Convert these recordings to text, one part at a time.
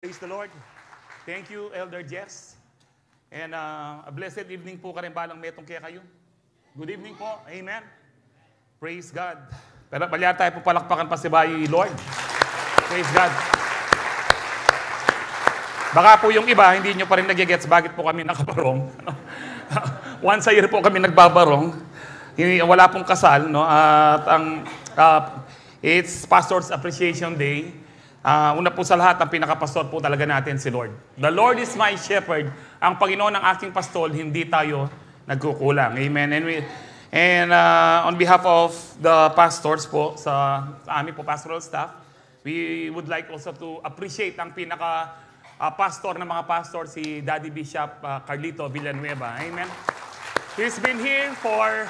Praise the Lord. Thank you, Elder Jess. And a blessed evening po balang metong kaya kayo. Good evening po. Amen. Praise God. Pero balya tayo po palakpakan pa si Bayi Lord. Praise God. Baka po yung iba, hindi nyo pa rin nag-gets bakit po kami nakabarong. Once a year po kami nagbabarong. Wala pong kasal. No? At it's Pastor's Appreciation Day. Una po sa lahat, ang pinakapastor po talaga natin si Lord. The Lord is my shepherd. Ang Panginoon ng aking pastol, hindi tayo nagkukulang. Amen. And on behalf of the pastors po, sa aming po pastoral staff, we would like also to appreciate ang pinaka-pastor ng mga pastor, si Daddy Bishop Carlito Villanueva. Amen. He's been here for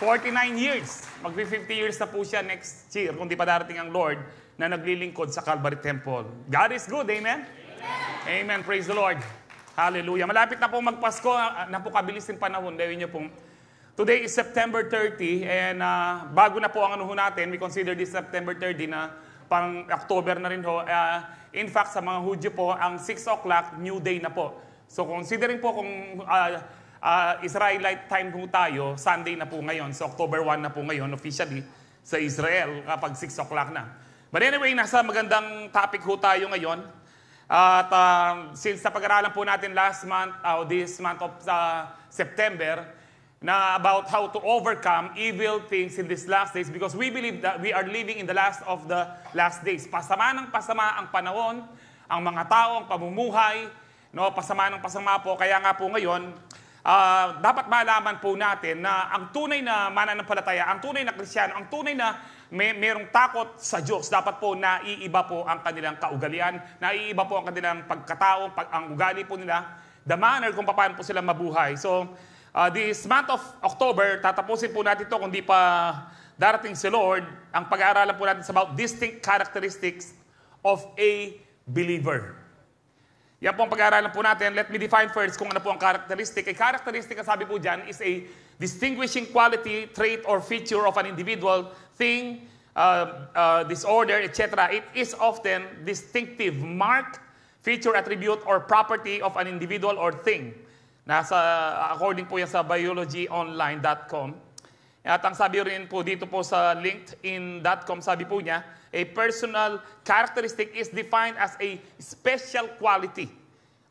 49 years. Mag-50 years na po siya next year, kung di pa darating ang Lord na naglilingkod sa Calvary Temple. God is good, amen? Amen. Amen, praise the Lord. Hallelujah. Malapit na po magpasko, napukabilis yung panahon. Dahil niyo pong, today is September 30, and bago na po ang anuho natin, we consider this September 30 na pang October na rin ho. In fact, sa mga Hudyo po, ang 6 o'clock, new day na po. So considering po kung Israelite time po tayo, Sunday na po ngayon. So October 1 na po ngayon, officially, sa Israel, kapag 6 o'clock na. But anyway, nasa magandang topic ho tayo ngayon. At since napag-aralan po natin last month, this month of September, na about how to overcome evil things in these last days, because we believe that we are living in the last of the last days. Pasama ng pasama ang panahon, ang mga tao, ang pamumuhay, no, pasama ng pasama po. Kaya nga po ngayon, dapat malaman po natin na ang tunay na mananampalataya, ang tunay na Kristiyano, ang tunay na merong takot sa Diyos, dapat po naiiba po ang kanilang kaugalian, naiiba po ang kanilang pagkatao, ang ugali po nila, the manner kung paano po sila mabuhay. So, this month of October, tatapusin po natin ito kung di pa darating si Lord. Ang pag-aaralan po natin is about distinct characteristics of a believer. Yan po ang pag-aaralan po natin. Let me define first kung ano po ang characteristic. A characteristic, sabi po dyan, is a distinguishing quality, trait, or feature of an individual, thing, disorder, etc. It is often distinctive mark, feature, attribute, or property of an individual or thing. According po yan sa biologyonline.com. At ang sabi rin po dito po sa linkedin.com, sabi po niya, a personal characteristic is defined as a special quality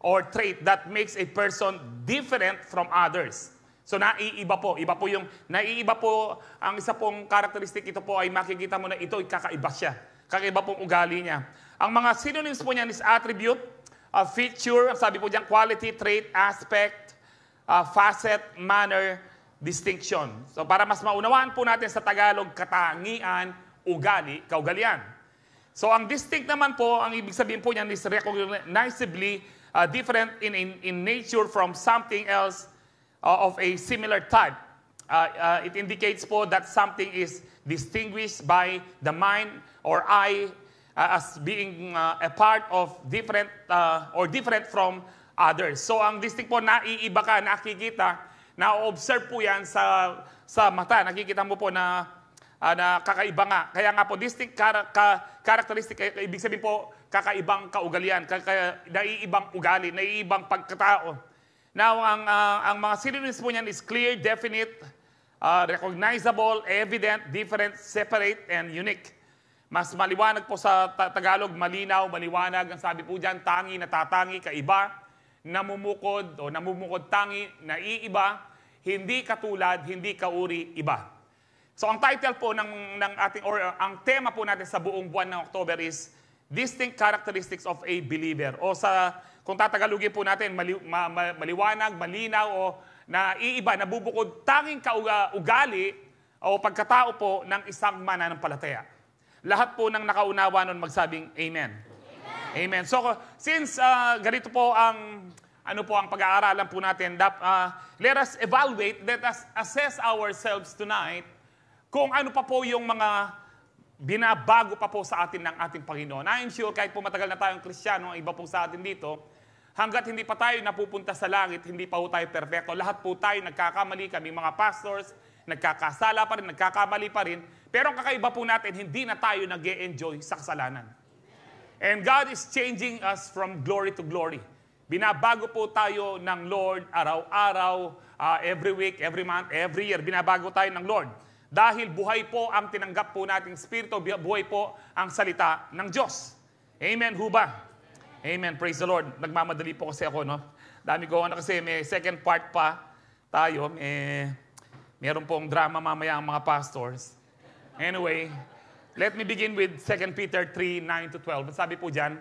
or trait that makes a person different from others. So naiiba po. Iba po yung naiiba po. Ang isa pong characteristic ito po ay makikita mo na ito ay kakaiba siya. Kakaiba pong ugali niya. Ang mga synonyms po niyan is attribute, feature, sabi po diyan quality, trait, aspect, facet, manner, distinction. So para mas maunawaan po natin sa Tagalog, katangian, ugali, kaugalian. So ang distinct naman po, ang ibig sabihin po niyan is recognizably different in nature from something else of a similar type. It indicates po that something is distinguished by the mind or eye as being a part of different or different from others. So ang distinct po, naiiba ka, nakikita, na-observe po yan sa mata. Nakikita mo po na kakaiba nga. Kaya nga po, distinct characteristic, ibig sabihin po, kakaibang kaugalian, naiibang ugali, naiibang pagkatao. Now, ang mga synonyms po niyan is clear, definite, recognizable, evident, different, separate, and unique. Mas maliwanag po sa Tagalog, malinaw, maliwanag. Ang sabi po dyan, tangi, natatangi, kaiba, namumukod o namumukod tangi, naiiba, hindi katulad, hindi kauri, iba. So ang title po ng ating, or ang tema po natin sa buong buwan ng October is Distinct Characteristics of a Believer. O kung tatagalugin po natin, maliwanag, malinaw, o naiiba, nabubukod, tanging ugali o pagkatao po ng isang mananampalataya. Lahat po ng nakaunawa nun magsabing Amen. Amen. So since ganito po ang pag-aaralan po natin, let us evaluate, let us assess ourselves tonight kung ano pa po yung mga binabago pa po sa atin ng ating Panginoon. I'm sure kahit po matagal na tayong Kristiyano, iba po sa atin dito, hanggat hindi pa tayo napupunta sa langit, hindi pa po tayo perfecto. Lahat po tayo nagkakamali, kami mga pastors, nagkakasala pa rin, nagkakamali pa rin. Pero ang kakaiba po natin, hindi na tayo nag-e-enjoy sa kasalanan. And God is changing us from glory to glory. Binabago po tayo ng Lord araw-araw, every week, every month, every year. Binabago tayo ng Lord. Dahil buhay po ang tinanggap po nating Espiritu, buhay po ang salita ng Diyos. Amen, huba? Amen, praise the Lord. Nagmamadali po kasi ako, no? Dami ko kasi may second part pa tayo. Meron pong drama mamaya ang mga pastors. Anyway, let me begin with 2 Peter 3, 9-12. Sabi po dyan,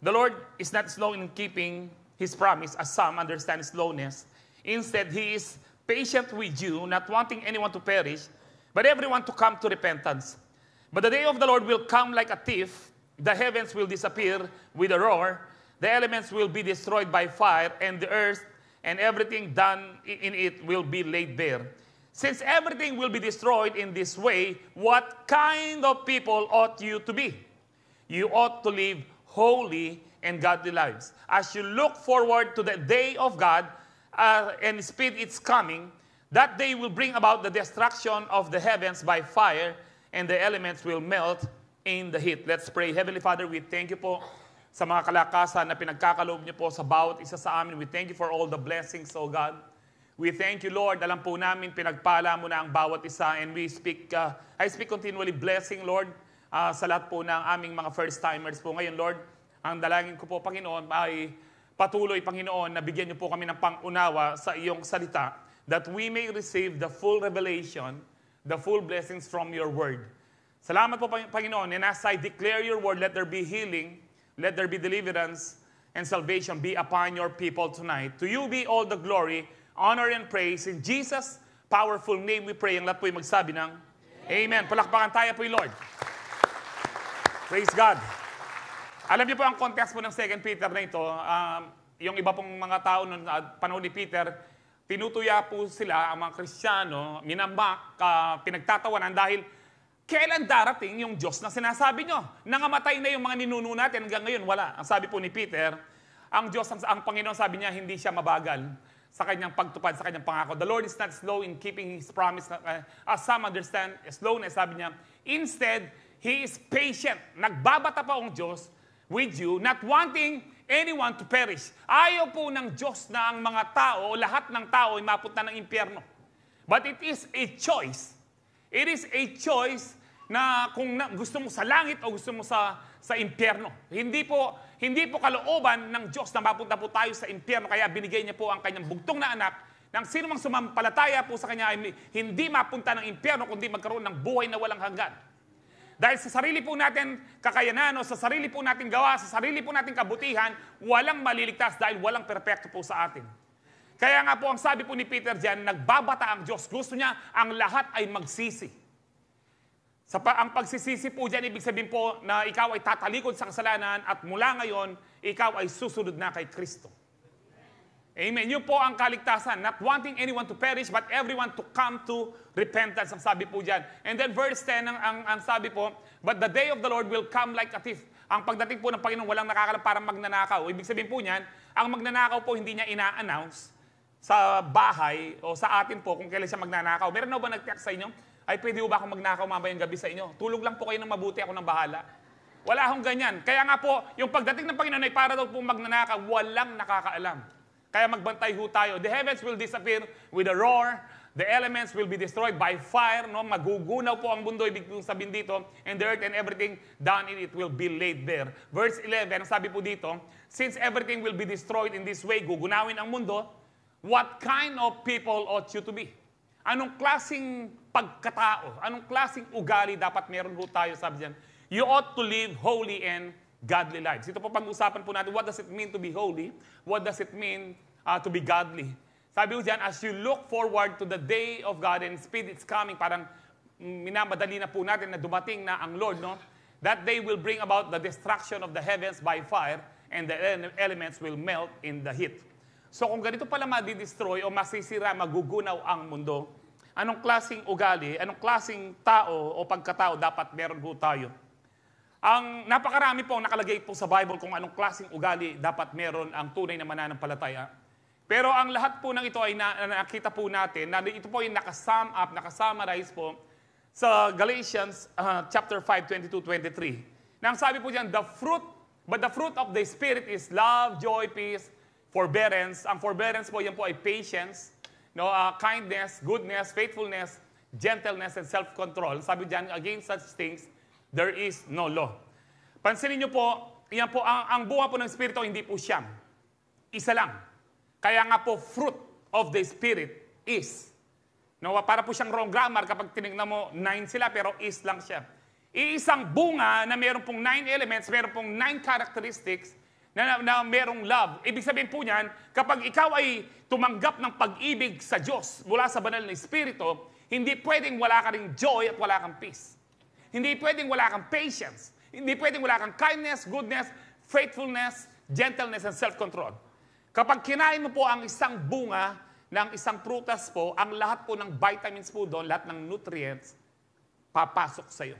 the Lord is not slow in keeping His promise, as some understand slowness. Instead, He is patient with you, not wanting anyone to perish, but everyone to come to repentance. But the day of the Lord will come like a thief. The heavens will disappear with a roar. The elements will be destroyed by fire, and the earth and everything done in it will be laid bare. Since everything will be destroyed in this way, what kind of people ought you to be? You ought to live holy and godly lives. As you look forward to the day of God and speed its coming, that day will bring about the destruction of the heavens by fire, and the elements will melt in the heat. Let's pray. Heavenly Father, we thank you po sa mga kalakasan na pinagkakaloob niyo po sa bawat isa sa amin. We thank you for all the blessings, oh God. We thank you, Lord. Alam po namin, pinagpala mo na ang bawat isa, and I speak continually blessing, Lord, sa lahat po ng aming mga first-timers po. Ngayon, Lord, ang dalangin ko po, Panginoon, ay patuloy, Panginoon, na bigyan niyo po kami ng pang-unawa sa iyong salita, that we may receive the full revelation, the full blessings from your word. Salamat po, Panginoon, and as I declare your word, let there be healing, let there be deliverance, and salvation be upon your people tonight. To you be all the glory, honor, and praise. In Jesus' powerful name we pray. Ang lahat po yung magsabi ng Amen. Palakpakan tayo po yung Lord. Praise God. Alam niyo po ang context po ng 2 Peter na ito, yung iba pong mga tao noong panahon ni Peter, tinutuya po sila, ang mga Kristiyano, minamak, pinagtatawanan dahil kailan darating yung Diyos na sinasabi nyo? Nangamatay na yung mga ninuno natin, hanggang ngayon wala. Ang sabi po ni Peter, ang Diyos, ang Panginoon sabi niya, hindi siya mabagal sa kanyang pagtupad, sa kanyang pangako. The Lord is not slow in keeping His promise. As some understand, slowness, sabi niya, instead, He is patient. Nagbabata pa ang Diyos with you, not wanting anyone to perish. Ayaw po ng Diyos na ang mga tao, o lahat ng tao ay mapunta ng impyerno. But it is a choice. It is a choice na kung gusto mo sa langit o gusto mo sa impyerno. Hindi po kalooban ng Diyos na mapunta po tayo sa impyerno, kaya binigay niya po ang kanyang bugtong na anak nang sino mang sumampalataya po sa kanya ay hindi mapunta ng impyerno, kundi magkaroon ng buhay na walang hanggan. Dahil sa sarili po natin kakayanan o sa sarili po natin gawa, sa sarili po natin kabutihan, walang maliligtas dahil walang perpekto po sa atin. Kaya nga po ang sabi po ni Peter diyan, nagbabata ang Diyos. Gusto niya ang lahat ay magsisi. Ang pagsisisi po diyan, ibig sabihin po na ikaw ay tatalikod sa kasalanan at mula ngayon, ikaw ay susunod na kay Kristo. Amen. Yun po ang kaligtasan. Not wanting anyone to perish, but everyone to come to repentance. Ang sabi po dyan. And then verse 10, ang sabi po, but the day of the Lord will come like a thief. Ang pagdating po ng Panginoon, walang nakakalam para magnanakaw. Ibig sabihin po niyan, ang magnanakaw po hindi niya ina-announce sa bahay o sa atin po kung kailan siya magnanakaw. Meron na ba nag-text sa inyo? Ay, pwede ba akong magnakaw mamayang gabi sa inyo? Tulog lang po kayo ng mabuti, ako ng bahala. Wala akong ganyan. Kaya nga po, yung pagdating ng Panginoon ay para daw po magnanakaw, walang nakakaalam. Kaya magbantay ho tayo. The heavens will disappear with a roar. The elements will be destroyed by fire. No? Magugunaw po ang mundo, ibig sabihin dito. And the earth and everything done in it will be laid bare. Verse 11, sabi po dito, since everything will be destroyed in this way, gugunawin ang mundo, what kind of people ought you to be? Anong klaseng pagkatao? Anong klaseng ugali dapat meron ho tayo, sabi diyan? You ought to live holy and godly lives. Ito po pag-usapan po natin, what does it mean to be holy? What does it mean to be godly? Sabi ko dyan, as you look forward to the day of God and speed it's coming, parang minamadali na po natin na dumating na ang Lord, no? That day will bring about the destruction of the heavens by fire and the elements will melt in the heat. So kung ganito pala madi-destroy o masisira, magugunaw ang mundo, anong klaseng ugali, anong klaseng tao o pagkatao dapat meron po tayo? Ang napakarami po ang nakalagay po sa Bible kung anong klaseng ugali dapat meron ang tunay na mananampalataya. Pero ang lahat po ng ito ay nakita po natin na ito po ay nakasum up, nakasummarize po sa Galatians chapter 5, 22-23. Na ang sabi po diyan, the fruit But the fruit of the Spirit is love, joy, peace, forbearance. Ang forbearance po, yan po ay patience, no, kindness, goodness, faithfulness, gentleness, and self-control. Sabi diyan, against such things, there is no law. Pansinin niyo po, yan po, ang bunga po ng Espiritu, hindi po siyam. Isa lang. Kaya nga po, fruit of the Spirit is. No, para po siyang wrong grammar kapag tinignan mo, 9 sila, pero is lang siya. Iisang bunga na meron pong 9 elements, meron pong 9 characteristics na merong love. Ibig sabihin po niyan, kapag ikaw ay tumanggap ng pag-ibig sa Diyos mula sa banal na Espiritu, hindi pwedeng wala ka ring joy at wala kang peace. Hindi pwedeng wala kang patience. Hindi pwedeng wala kang kindness, goodness, faithfulness, gentleness, and self-control. Kapag kinain mo po ang isang bunga ng isang prutas po, ang lahat po ng vitamins po doon, lahat ng nutrients, papasok sa iyo.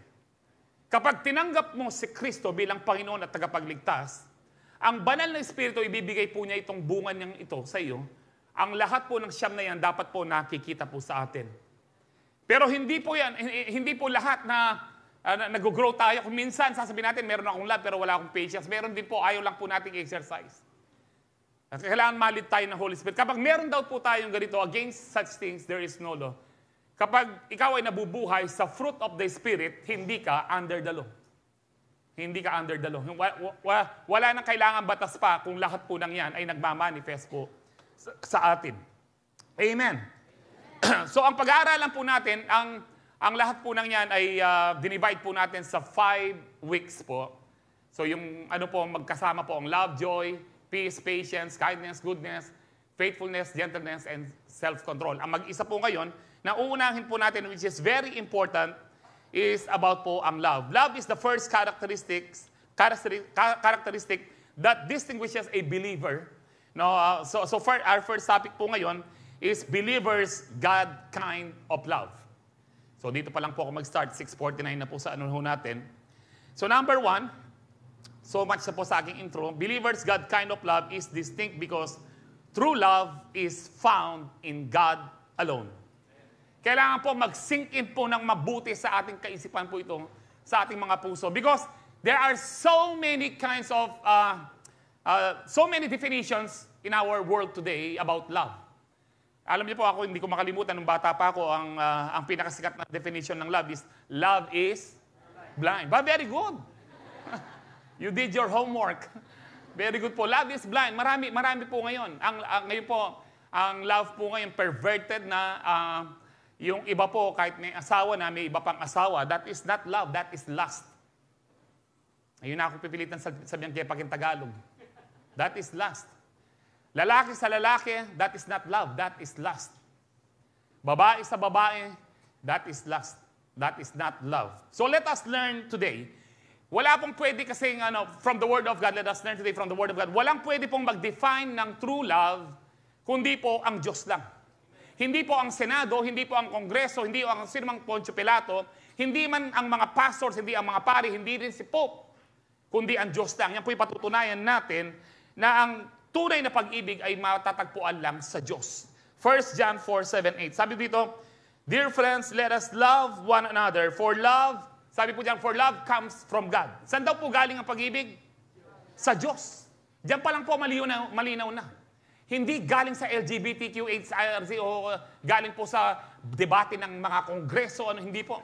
Kapag tinanggap mo si Kristo bilang Panginoon at tagapagligtas, ang banal na Espiritu, ibibigay po niya itong bunga niyang ito sa iyo. Ang lahat po ng siyam na yan, dapat po nakikita po sa atin. Pero hindi po yan, hindi po lahat na nag-grow tayo. Kung minsan, sasabihin natin, meron akong love pero wala akong patience. Meron din po, ayaw lang po nating exercise. At kailangan malit tayo ng Holy Spirit. Kapag meron daw po tayong ganito, against such things, there is no law. Kapag ikaw ay nabubuhay sa fruit of the Spirit, hindi ka under the law. Hindi ka under the law. Wala nang kailangan batas pa kung lahat po ng yan ay nagmamanifest po sa atin. Amen. So ang pag-aaralan po natin, ang lahat po ng yan ay dinivide po natin sa 5 weeks po. So yung ano po, magkasama po ang love, joy, peace, patience, kindness, goodness, faithfulness, gentleness, and self-control. Ang mag-isa po ngayon, na uunahin po natin, which is very important, is about po ang love. Love is the first characteristic that distinguishes a believer. No, so for our first topic po ngayon is believers' God kind of love. So dito pa lang po ako mag-start, 6:49 na po sa ano natin. So number 1, so much na po sa aking intro, believers' God kind of love is distinct because true love is found in God alone. Kailangan po mag-sink in po ng mabuti sa ating kaisipan po ito, sa ating mga puso. Because there are so many kinds of, so many definitions in our world today about love. Alam niyo po ako, hindi ko makalimutan, nung bata pa ako, ang pinakasikat na definition ng love is blind. But very good. You did your homework. Very good po. Love is blind. Marami po ngayon. Ngayon po, ang love po ngayon perverted na yung iba po, kahit may asawa na, may iba pang asawa, that is not love, that is lust. Ayun na ako pipilitan sabihan kaya pag in Tagalog. That is lust. Lalaki sa lalaki, that is not love, that is lust. Babae sa babae, that is lust. That is not love. So let us learn today. Wala pong pwede kasing, from the Word of God, let us learn today from the Word of God. Walang pwede pong mag-define ng true love, kundi po ang Diyos lang. Hindi po ang Senado, hindi po ang Kongreso, hindi po ang sinumang Poncio Pilato, hindi man ang mga pastors, hindi ang mga pari, hindi rin si Pope, kundi ang Diyos lang. Yan po yung patutunayan natin na ang tunay na pag-ibig ay matatagpuan lang sa Diyos. 1 John 4:7-8. Sabi dito, dear friends, let us love one another, for love, sabi po diyan, for love comes from God. Saan daw po galing ang pag-ibig? Sa Diyos. Diyan pa lang po malinaw na. Hindi galing sa LGBTQ, HIRC o galing po sa debate ng mga kongreso, hindi po.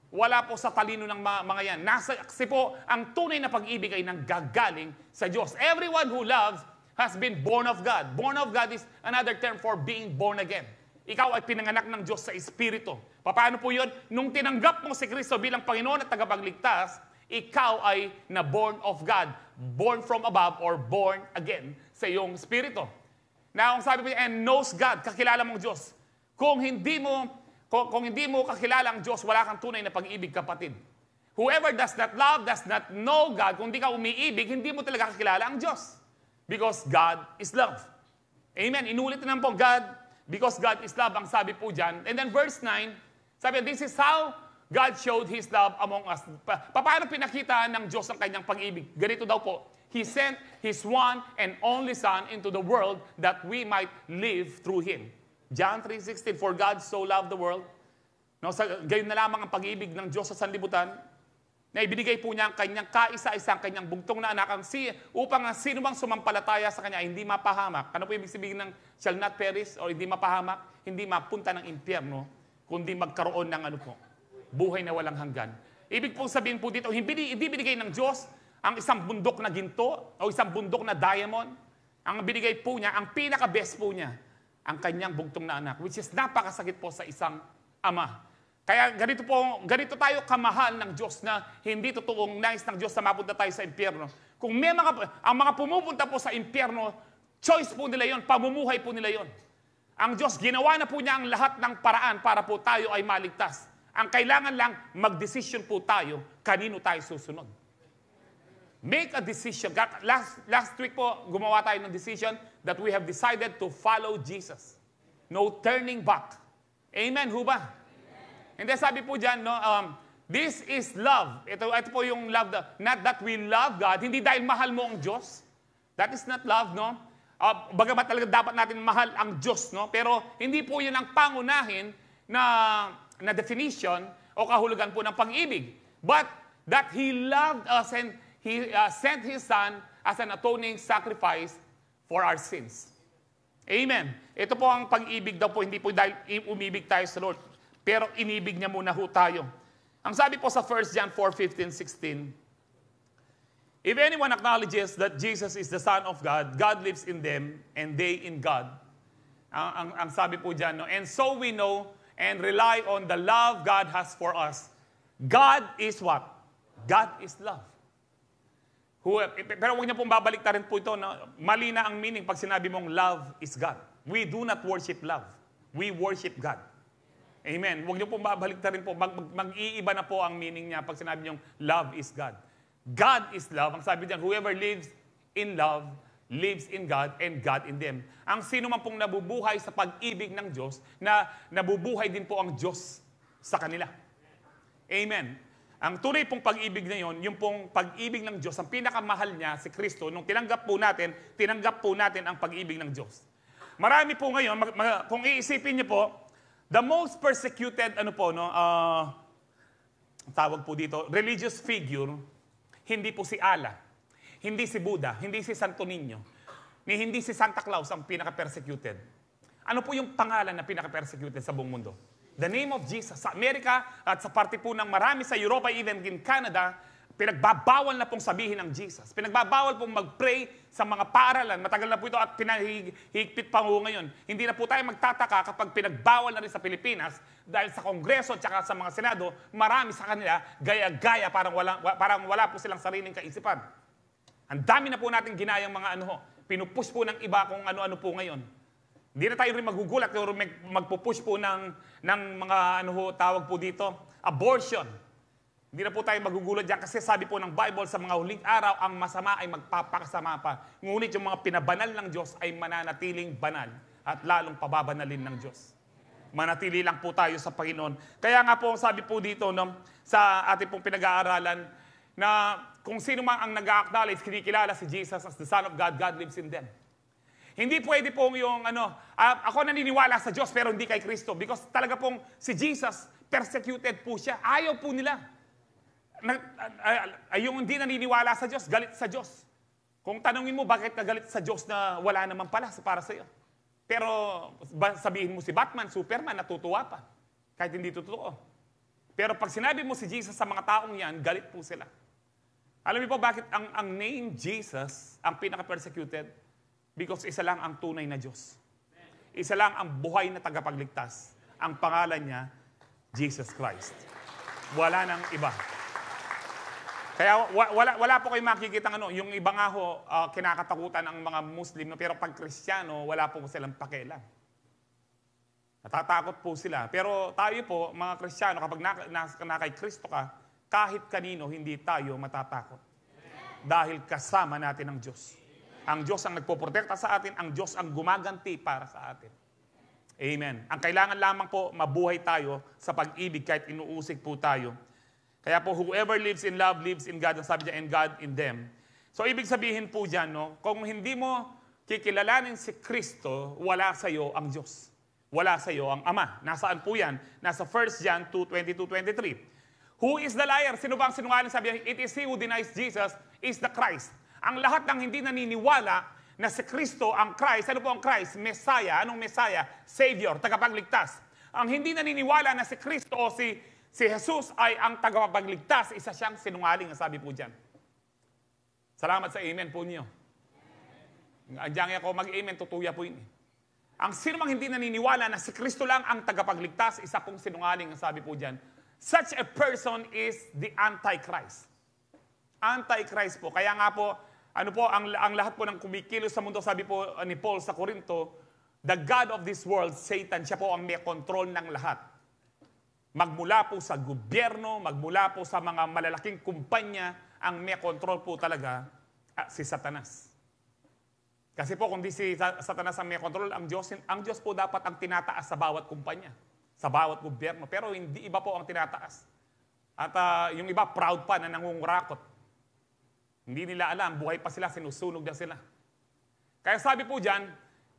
Wala po sa talino ng mga yan. Kasi po, ang tunay na pag-ibig ay nanggagaling sa Diyos. Everyone who loves has been born of God. Born of God is another term for being born again. Ikaw ay pinanganak ng Diyos sa Espiritu. Paano po yun? Nung tinanggap mo si Kristo bilang Panginoon at tagapagligtas, ikaw ay na-born of God. Born from above or born again sa iyong Espiritu. Now, ang sabi po niya, and knows God, kakilala mong Diyos. Kung hindi mo kakilala ang Diyos, wala kang tunay na pag-ibig, kapatid. Whoever does not love, does not know God. Kung hindi ka umiibig, hindi mo talaga kakilala ang Diyos. Because God is love. Amen. Inulit na po God, because God is love, ang sabi po dyan. And then verse 9, sabi, this is how God showed His love among us. Paano pinakita ng Diyos ang kanyang pag-ibig? Ganito daw po. He sent His one and only Son into the world that we might live through Him. John 3:16, for God so loved the world. No, gayon na lamang ang pag-ibig ng Diyos sa sanlibutan. na ibinigay po niya ang kanyang kaisa-isang kanyang bugtong na anak upang ang sino mang sumampalataya sa kanya hindi mapahamak. Ano po ibig sabihin ng shall not perish or hindi mapahamak? Hindi mapunta ng impyerno, kundi magkaroon ng buhay na walang hanggan. Ibig pong sabihin po dito, hindi binigay ng Diyos ang isang bundok na ginto o isang bundok na diamond. Ang binigay po niya, ang pinaka-best po niya, ang kanyang bugtong na anak, which is napakasakit po sa isang ama. Kaya ganito tayo kamahal ng Diyos na hindi totoong nais ng Diyos na mapunta tayo sa impyerno. Kung ang mga pumupunta po sa impyerno, choice po nila yon, pamumuhay po nila yon. Ang Diyos, ginawa na po niya ang lahat ng paraan para po tayo ay maligtas. Ang kailangan lang, mag-decision po tayo, kanino tayo susunod. Make a decision. Last week po, gumawa tayo ng decision that we have decided to follow Jesus. No turning back. Amen, ho ba? Hindi, sabi po dyan, this is love. Ito po yung love, not that we love God, hindi dahil mahal mo ang Diyos. That is not love, no? Bagamat talaga dapat natin mahal ang Diyos, no? Pero hindi po yun ang pangunahin na definition o kahulugan po ng pag-ibig. But that He loved us and He sent His Son as an atoning sacrifice for our sins. Amen. Ito po ang pag-ibig daw po, hindi po dahil umibig tayo sa Lord. Pero inibig niya muna ho tayo. Ang sabi po sa 1 John 4:15-16, if anyone acknowledges that Jesus is the Son of God, God lives in them, and they in God. Ang sabi po dyan, no? And so we know and rely on the love God has for us. God is what? God is love. Pero huwag niyo pong babalik na rin po ito. No? Mali na ang meaning pag sinabi mong love is God. We do not worship love. We worship God. Amen. Huwag niyo pong babalik na rin po. Mag-iiba na po ang meaning niya pag sinabi niyong love is God. God is love. Ang sabi diyan, whoever lives in love, lives in God, and God in them. Ang sino man pong nabubuhay sa pag-ibig ng Diyos, na nabubuhay din po ang Diyos sa kanila. Amen. Ang tunay pong pag-ibig na yon, yung pong pag-ibig ng Diyos, ang pinakamahal niya, si Kristo, nung tinanggap po natin ang pag-ibig ng Diyos. Marami po ngayon, kung iisipin niyo po, the most persecuted, tawag po dito, religious figure, hindi po si Allah, hindi si Buddha, hindi si Santo Niño, hindi si Santa Claus ang pinaka-persecuted. Ano po yung pangalan na pinaka-persecuted sa buong mundo? The name of Jesus. Sa Amerika at sa parte po ng marami sa Europa, even in Canada, pinagbabawal na pong sabihin ng Jesus. Pinagbabawal pong mag-pray sa mga paaralan. Matagal na po ito at pinahigpit pa po ngayon. Hindi na po tayo magtataka kapag pinagbawal na rin sa Pilipinas dahil sa Kongreso at saka sa mga Senado, marami sa kanila gaya-gaya parang wala po silang sariling kaisipan. Ang dami na po natin ginayang mga pinupush po ng iba kung ano-ano po ngayon. Hindi na tayo rin magugulat o magpupush po ng mga tawag po dito, abortion. Hindi na po tayo magugulat dyan kasi sabi po ng Bible sa mga huling araw, ang masama ay magpapakasama pa. Ngunit yung mga pinabanal ng Diyos ay mananatiling banal at lalong pababanalin ng Diyos. Manatili lang po tayo sa Panginoon. Kaya nga po sabi po dito sa ating pong pinag-aaralan na kung sino man ang nag-acknowledge, kinikilala si Jesus as the Son of God, God lives in them. Hindi pwede pong yung ako naniniwala sa Diyos pero hindi kay Kristo because talaga pong si Jesus, persecuted po siya. Ayaw po nila. Yung hindi naniniwala sa Diyos, galit sa Diyos. Kung tanungin mo bakit ka galit sa Diyos na wala naman pala para sa iyo. Pero sabihin mo si Batman, Superman, natutuwa pa. Kahit hindi totoo. Pero pag sinabi mo si Jesus sa mga taong yan, galit po sila. Alam niyo po bakit ang name Jesus ang pinaka-persecuted? Because isa lang ang tunay na Diyos. Isa lang ang buhay na tagapagligtas. Ang pangalan niya, Jesus Christ. Wala nang iba. Kaya wala po kayong makikita yung iba nga kinakatakutan ang mga Muslim, pero pag Kristiyano, wala po silang pakialam. Natatakot po sila. Pero tayo po, mga Kristiyano, kapag kay Kristo ka, kahit kanino, hindi tayo matatakot. Dahil kasama natin ang Diyos. Ang Diyos ang nagpoprotekta sa atin, ang Diyos ang gumaganti para sa atin. Amen. Ang kailangan lamang po, mabuhay tayo sa pag-ibig kahit inuusig po tayo. Kaya po, whoever lives in love, lives in God. Ang sabi niya, and God in them. So, ibig sabihin po dyan, kung hindi mo kikilalanin si Kristo, wala sa iyo ang Diyos. Wala sa iyo ang Ama. Nasaan po yan? Nasa 1 John 2:22-23. Who is the liar? Sino ba ang sinungaling? Sabi niya, it is he who denies Jesus is the Christ. Ang lahat ng hindi naniniwala na si Kristo ang Christ. Ano po ang Christ? Messiah. Anong Messiah? Savior, tagapagligtas. Ang hindi naniniwala na si Kristo o si Jesus ay ang tagapagligtas, isa siyang sinungaling, ang sabi po dyan. Salamat sa amen po niyo. Andiyan ako mag-amen, tutuya po yun. Ang sino mang hindi naniniwala na si Kristo lang ang tagapagligtas, isa pong sinungaling, ang sabi po dyan. Such a person is the Antichrist. Antichrist po. Kaya nga po, ano po, ang lahat po ng kumikilos sa mundo, sabi po ni Paul sa Corinto, the God of this world, Satan, siya po ang may control ng lahat. Magmula po sa gobyerno, magmula po sa mga malalaking kumpanya, ang may control po talaga si Satanas. Kasi po kung di si Satanas ang may control, ang Diyos po dapat ang tinataas sa bawat kumpanya, sa bawat gobyerno. Pero hindi iba po ang tinataas. At yung iba proud pa na nangungurakot. Hindi nila alam, buhay pa sila, sinusunog na sila. Kaya sabi po dyan,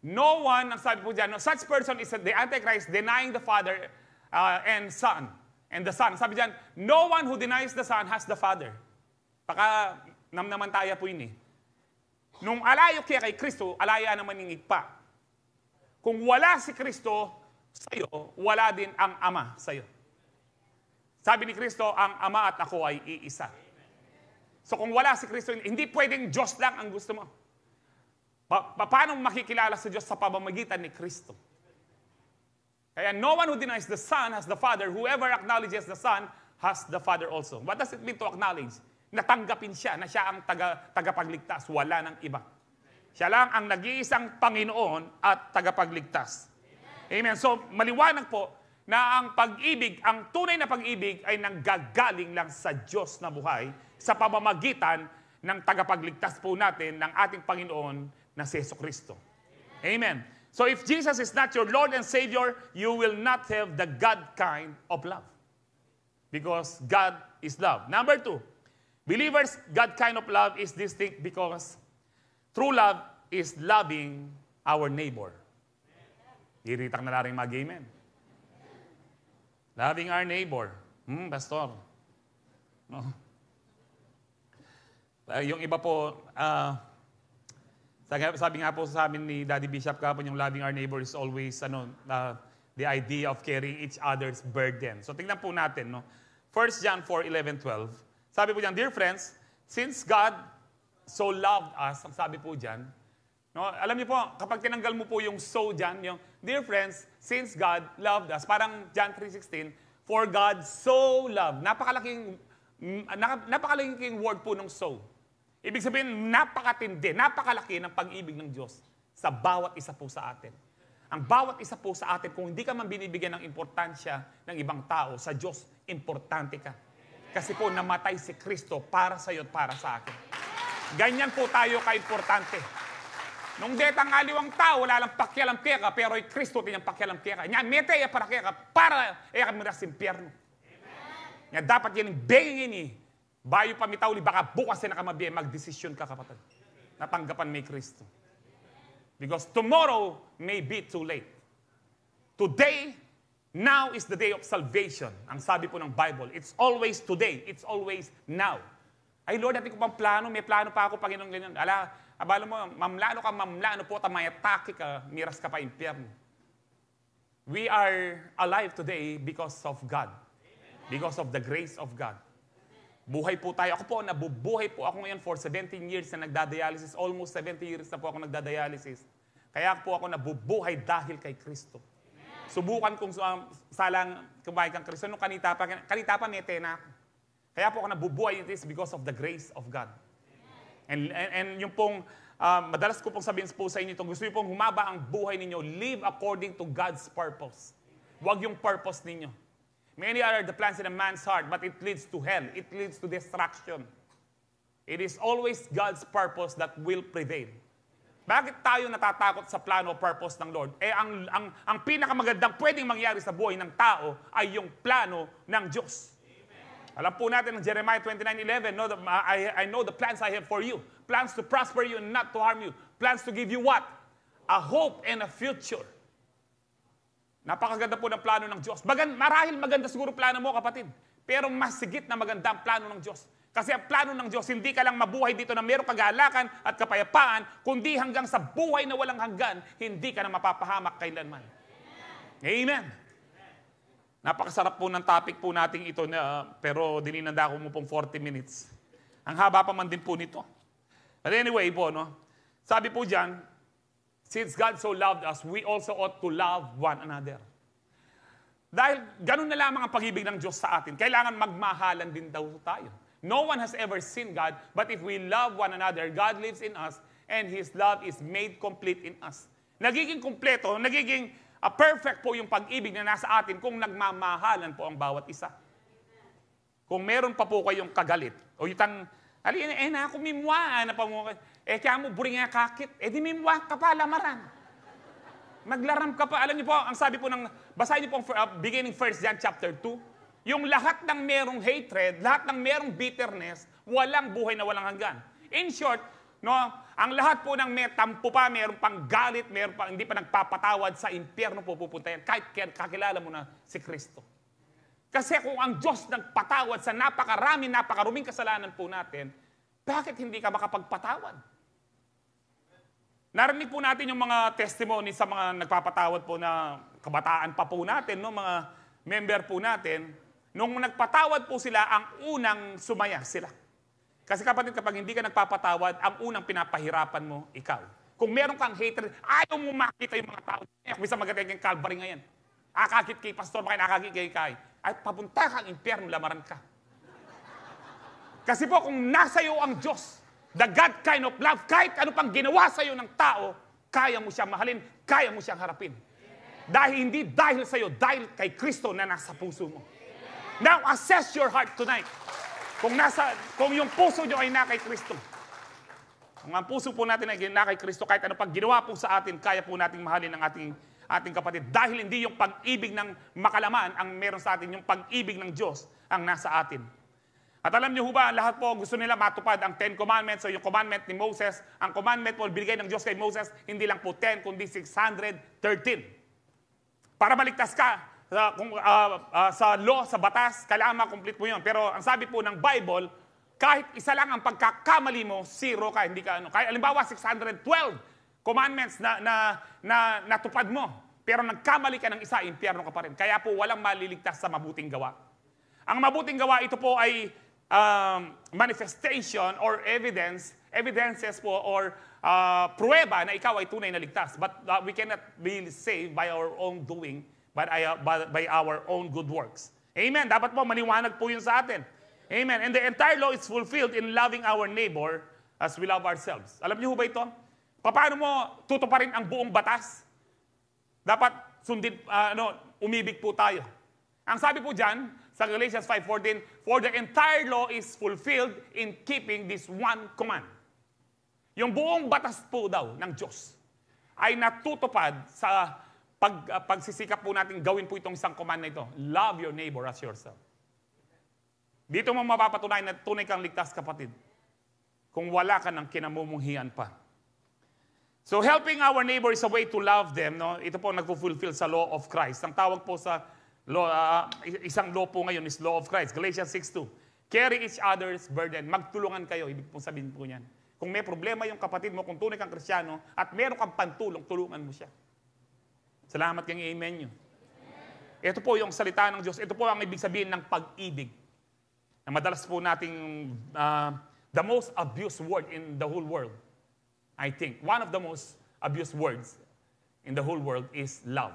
no one, ang sabi po dyan, such person is the Antichrist denying the Father and Son. And the Son. Sabi dyan, no one who denies the Son has the Father. Baka namnamantaya po yun eh. Nung alayo kaya kay Kristo, alaya naman yung ipa. Kung wala si Kristo sa'yo, wala din ang Ama sa'yo. Sabi ni Kristo, ang Ama at ako ay iisa. So kung wala si Kristo, hindi pwedeng Diyos lang ang gusto mo. Paano makikilala sa Diyos sa pamamagitan ni Kristo? Kaya no one who denies the Son has the Father. Whoever acknowledges the Son has the Father also. What does it mean to acknowledge? Natanggapin siya na siya ang tagapagligtas. Wala nang iba. Siya lang ang nag-iisang Panginoon at tagapagligtas. Amen. So, maliwanag po na ang pag-ibig, ang tunay na pag-ibig ay nanggagaling lang sa Diyos na buhay sa pamamagitan ng tagapagligtas po natin ng ating Panginoon na si Jesucristo. Amen. So, if Jesus is not your Lord and Savior, you will not have the God kind of love. Because God is love. Number 2, believers, God kind of love is distinct because true love is loving our neighbor. Iritak na rin mag-amen. Loving our neighbor. Pastor. No. Yung iba po, sabi nga po sa amin ni Daddy Bishop kapon, yung loving our neighbor is always the idea of carrying each other's burden. So tingnan po natin, no? 1 John 4:11-12. Sabi po dyan, dear friends, since God so loved us, ang sabi po dyan, no, alam niyo po, kapag tinanggal mo po yung so dyan, yung, dear friends, since God loved us, parang John 3:16, for God so loved. Napakalaking word po ng so. Ibig sabihin, napakatindi, napakalaki ng pag-ibig ng Diyos sa bawat isa po sa atin. Ang bawat isa po sa atin, kung hindi ka man binibigyan ng importansya ng ibang tao, sa Diyos, importante ka. Kasi po, namatay si Kristo para sa iyo at para sa akin. Ganyan po tayo ka-importante. Nung detang aliwang tao, wala lang pakialam kaya ka, pero Kristo tiyang pakialam kaya ka. Nya, mete para kaya ka, para kami sa impyerno. Nya, dapat yan yung bengin eh. Bayo pamitaw li, baka bukas na kamabiya, magdesisyon ka kapatid. Natanggapan may Kristo. Because tomorrow may be too late. Today, now is the day of salvation. Ang sabi po ng Bible, it's always today. It's always now. Ay Lord, dati ko pang plano, may plano pa ako, Panginoon, ganyan. Abala mo, mamlano po, tamayatake ka, miras ka pa impyerno. We are alive today because of God. Because of the grace of God. Buhay po tayo. Ako po, nabubuhay po ako ngayon for 17 years na nagdadialysis. Almost 70 years na po ako nagdadialysis. Kaya po ako nabubuhay dahil kay Kristo. Subukan kong salang kumain kang Kristo. Nung kanita pa may tena ako. Kaya po ako nabubuhay, it is because of the grace of God. And yung pong, madalas ko pong sabihin po sa inyo ito, gusto nyo pong humaba ang buhay ninyo, live according to God's purpose. Huwag yung purpose ninyo. Many are the plans in a man's heart, but it leads to hell. It leads to destruction. It is always God's purpose that will prevail. Bakit tayo natatakot sa plano o purpose ng Lord? Ang pinakamagandang pwedeng mangyari sa buhay ng tao ay yung plano ng Diyos. Alam po natin ng Jeremiah 29:11, I know the plans I have for you. Plans to prosper you and not to harm you. Plans to give you what? A hope and a future. Napakaganda po ng plano ng Diyos. Marahil maganda siguro plano mo, kapatid. Pero mas sigit na maganda ang plano ng Diyos. Kasi ang plano ng Diyos, hindi ka lang mabuhay dito na mayroong kagalakan at kapayapaan, kundi hanggang sa buhay na walang hanggan, hindi ka na mapapahamak kailanman. Amen. Napakasarap po ng topic po nating ito, pero dininanda ko mo pong 40 minutes. Ang haba pa man din po nito. But anyway po, no? Sabi po dyan, since God so loved us, we also ought to love one another. Dahil ganun na lamang ang pag-ibig ng Diyos sa atin, kailangan magmahalan din daw tayo. No one has ever seen God, but if we love one another, God lives in us, and His love is made complete in us. Nagiging kompleto, nagiging perfect po yung pag-ibig na nasa atin kung nagmamahalan po ang bawat isa. Kung meron pa po kayong kagalit, o yutang, na ako mimwa, na pa mo, kaya mo buring nga kakit, di mimwa ka pa, lamaran. Maglaram ka pa. Alam niyo po, ang sabi po ng, basahin niyo po beginning 1 John chapter 2, yung lahat ng merong hatred, lahat ng merong bitterness, walang buhay na walang hanggan. In short, no, ang lahat po ng may tampo pa, meron pang galit, meron pa, hindi pa nagpapatawad, sa impyerno po pupunta yan, kahit kakilala mo na si Kristo. Kasi kung ang Diyos nagpatawad sa napakaruming kasalanan po natin, bakit hindi ka makapagpatawad? Narinig po natin yung mga testimony sa mga nagpapatawad po na kabataan pa po natin, no? Mga member po natin. Nung nagpatawad po sila, ang unang sumaya sila. Kasi kapatid, kapag hindi ka nagpapatawad, ang unang pinapahirapan mo, ikaw. Kung meron kang hatred, ayaw mo makita yung mga tao. Kung isa magating kang Calvary ngayon. Akakit kay pastor, nakakit kay ay papunta kang impyerno, lamaran ka. Kasi po, kung nasa iyo ang Diyos, the God kind of love, kahit ano pang ginawa sa iyo ng tao, kaya mo siyang mahalin, kaya mo siyang harapin. Dahil hindi dahil sa iyo, dahil kay Kristo na nasa puso mo. Now, assess your heart tonight. Kung yung puso nyo ay na kay Kristo. Kung ang puso po natin ay na kay Kristo, kahit ano pang ginawa po sa atin, kaya po nating mahalin ang ating kapatid. Dahil hindi yung pag-ibig ng makalaman ang meron sa atin, yung pag-ibig ng Diyos ang nasa atin. At alam niyo ba, lahat po gusto nila matupad ang 10 commandments, so yung commandment ni Moses, ang commandment po binigay ng Diyos kay Moses, hindi lang po 10, kundi 613. Para maligtas ka sa law, sa batas, kailangan makomplete mo yun. Pero ang sabi po ng Bible, kahit isa lang ang pagkakamali mo, zero ka, hindi ka ano. Kaya alimbawa, 612 commandments na natupad mo. Pero nagkamali ka ng isa, impyerno ka pa rin. Kaya po walang maliligtas sa mabuting gawa. Ang mabuting gawa, ito po ay manifestation or evidences po or pruweba na ikaw ay tunay na ligtas. But we cannot be saved by our own doing, but by our own good works. Amen. Dapat po maniwanag po yun sa atin. Amen. And the entire law is fulfilled in loving our neighbor as we love ourselves. Alam niyo ba ito? Paano mo tutuparin ang buong batas? Dapat umibig po tayo. Ang sabi po dyan, sa Galatians 5:14, for the entire law is fulfilled in keeping this one command. Yung buong batas po daw ng Diyos ay natutupad sa pagsisikap po natin gawin po itong isang command na ito. Love your neighbor as yourself. Dito mo mapapatunayan na tunay kang ligtas, kapatid, kung wala ka ng kinamumuhian pa. So helping our neighbor is a way to love them. No? Ito po nagpo-fulfill sa law of Christ. Ang tawag po sa isang law po ngayon is law of Christ. Galatians 6:2. Carry each other's burden. Magtulungan kayo. Ibig pong sabihin po niyan. Kung may problema yung kapatid mo, kung tunay kang Kristiyano, at meron kang pantulong, tulungan mo siya. Salamat kang amen nyo. Ito po yung salita ng Diyos. Ito po ang ibig sabihin ng pag-ibig. Na madalas po nating the most abused word in the whole world. I think one of the most abused words in the whole world is love.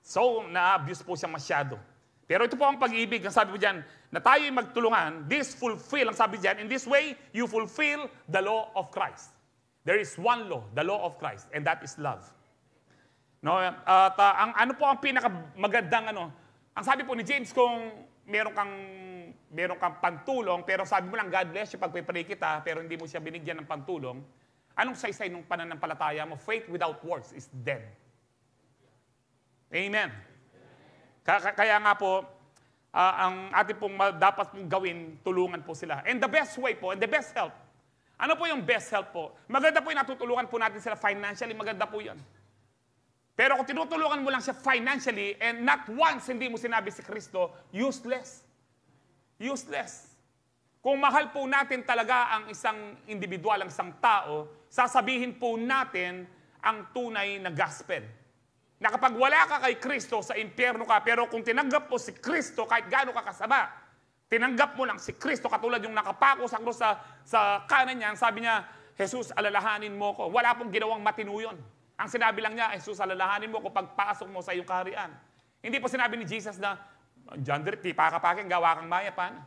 So, na-abuse po siya masyado. Pero ito po ang pag-ibig. Ang sabi po dyan, na tayo'y magtulungan, this fulfill, ang sabi dyan, in this way, you fulfill the law of Christ. There is one law, the law of Christ, and that is love. No, at ang ano po ang pinakamagandang ang sabi po ni James, kung meron kang pantulong, pero sabi mo lang, God bless you, pagpipray kita, pero hindi mo siya binigyan ng pantulong, anong saysay ng pananampalataya mo? Faith without works is dead. Amen. Kaya nga po, ang ating pong dapat pong gawin, tulungan po sila. And the best way po, and the best help. Ano po yung best help po? Maganda po yung natutulungan po natin sila financially, maganda po yan. Pero kung tinutulungan mo lang siya financially, and not once hindi mo sinabi si Kristo, useless. useless. Kung mahal po natin talaga ang isang individual, ang isang tao, sasabihin po natin ang tunay na gospel. Na kapag wala ka kay Kristo, sa impyerno ka, pero kung tinanggap mo si Kristo, kahit gaano ka kasama, tinanggap mo lang si Kristo, katulad yung nakapako sa krus sa kanan niya, sabi niya, Jesus, alalahanin mo ko. Wala pong ginawang matino yun. Ang sinabi lang niya, Jesus, alalahanin mo ko pagpasok mo sa iyong kaharian. Hindi po sinabi ni Jesus na, John Dirk, di pakapakin, gawa kang maya, paano?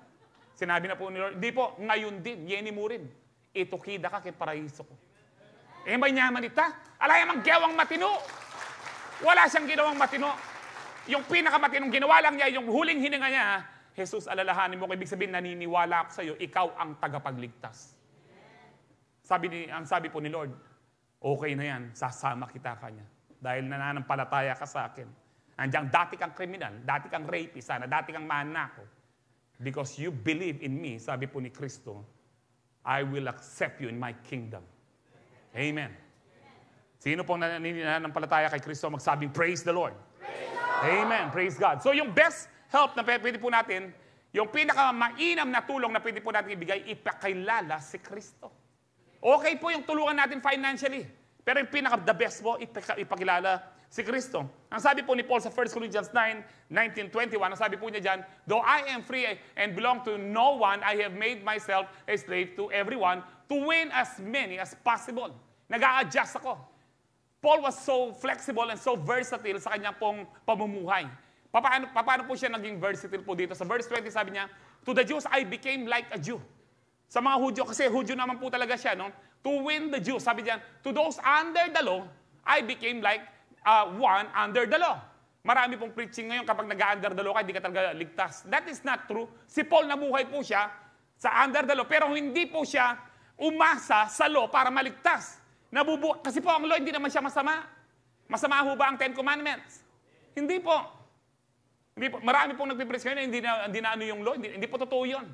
Sinabi na po ni Lord, hindi po, ngayon din, yeni mo rin. Ito kida ka kay paraiso ko. May nyaman ita, alayang manggawang matino. Wala siyang ginawang matino. Yung pinakamatinong ginawa lang niya, yung huling hininga niya, Jesus, alalahanin mo ko, ibig sabihin, naniniwala ako sa iyo, ikaw ang tagapagligtas. Ang sabi po ni Lord, okay na yan, sasama kita kanya. Dahil nananampalataya ka sa akin. Andiyan, dati kang kriminal, dati kang rapist, dati kang manako. Because you believe in me, sabi po ni Kristo, I will accept you in my kingdom. Amen. Sino pong nananampalataya kay Kristo magsabing, praise the Lord. Praise God. Amen. Praise God. So yung best help na pwede po natin, yung pinakamainam na tulong na pwede po natin ibigay, ipakilala si Kristo. Okay po yung tulungan natin financially. Pero yung pinaka-the best po, ipakilala si Kristo. Ang sabi po ni Paul sa 1 Corinthians 9:19-21, ang sabi po niya dyan, though I am free and belong to no one, I have made myself a slave to everyone to win as many as possible. Nag-a-adjust ako. Paul was so flexible and so versatile sa kanyang pong pamumuhay. Paano po siya naging versatile po dito? Sa verse 20 sabi niya, to the Jews, I became like a Jew. Sa mga Hudyo, kasi Hudyo naman po talaga siya, no? To win the Jews. Sabi diyan, to those under the law, I became like one under the law. Marami pong preaching ngayon kapag nag-under the law ka, hindi ka talaga ligtas. That is not true. Si Paul nabuhay po siya sa under the law, pero hindi po siya umasa sa law para maligtas. Kasi po ang law, hindi naman siya masama. Masama ho ba ang Ten Commandments? Hindi po. Marami pong nagpipreach ngayon na hindi na ano yung law. Hindi po totoo yun.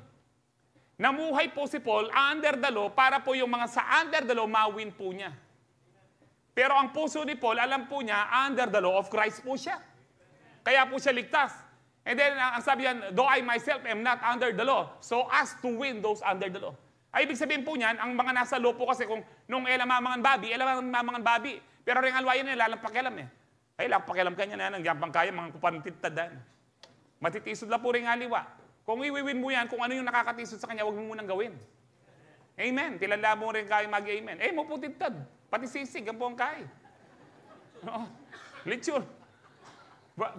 Namuhay po si Paul under the law para po yung mga sa under the law mawin po niya. Pero ang puso ni Paul, alam po niya, under the law of Christ po siya. Kaya po siya ligtas. And then, ang sabi yan, though I myself am not under the law, so as to win those under the law. Ay, ibig sabihin po niyan, ang mga nasa law po kasi kung nung mamangan babi. Pero rin alwayan nila, lalang pakialam eh. Ay, lalang pakialam kanya na yan, ang kaya, mga kupantitadan. Matitisod lang po rin aliwa. Kung iwiwin mo yan, kung ano yung nakakatisod sa kanya, huwag mo munang gawin. Amen. Tilala mo rin kayo mag-amen. Mo po titad. Pati sisig, ang po ang kaya. Lechon.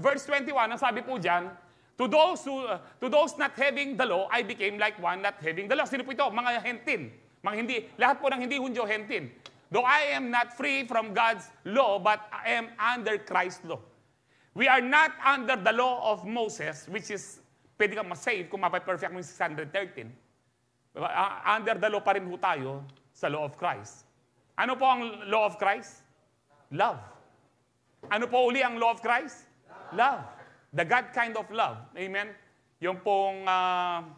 Verse 21, ang sabi po dyan, to those not having the law, I became like one not having the law. Sino po ito? Mga hentin. Mga hindi. Lahat po ng hindi Hunyo, hentin. Though I am not free from God's law, but I am under Christ's law. We are not under the law of Moses, which is, pwede kang masave kung mapaperfect mo yung 613. Under the law pa rin po tayo sa law of Christ. Ano po ang law of Christ? Love. Ano po uli ang law of Christ? Love. The God kind of love. Amen? Yung pong ang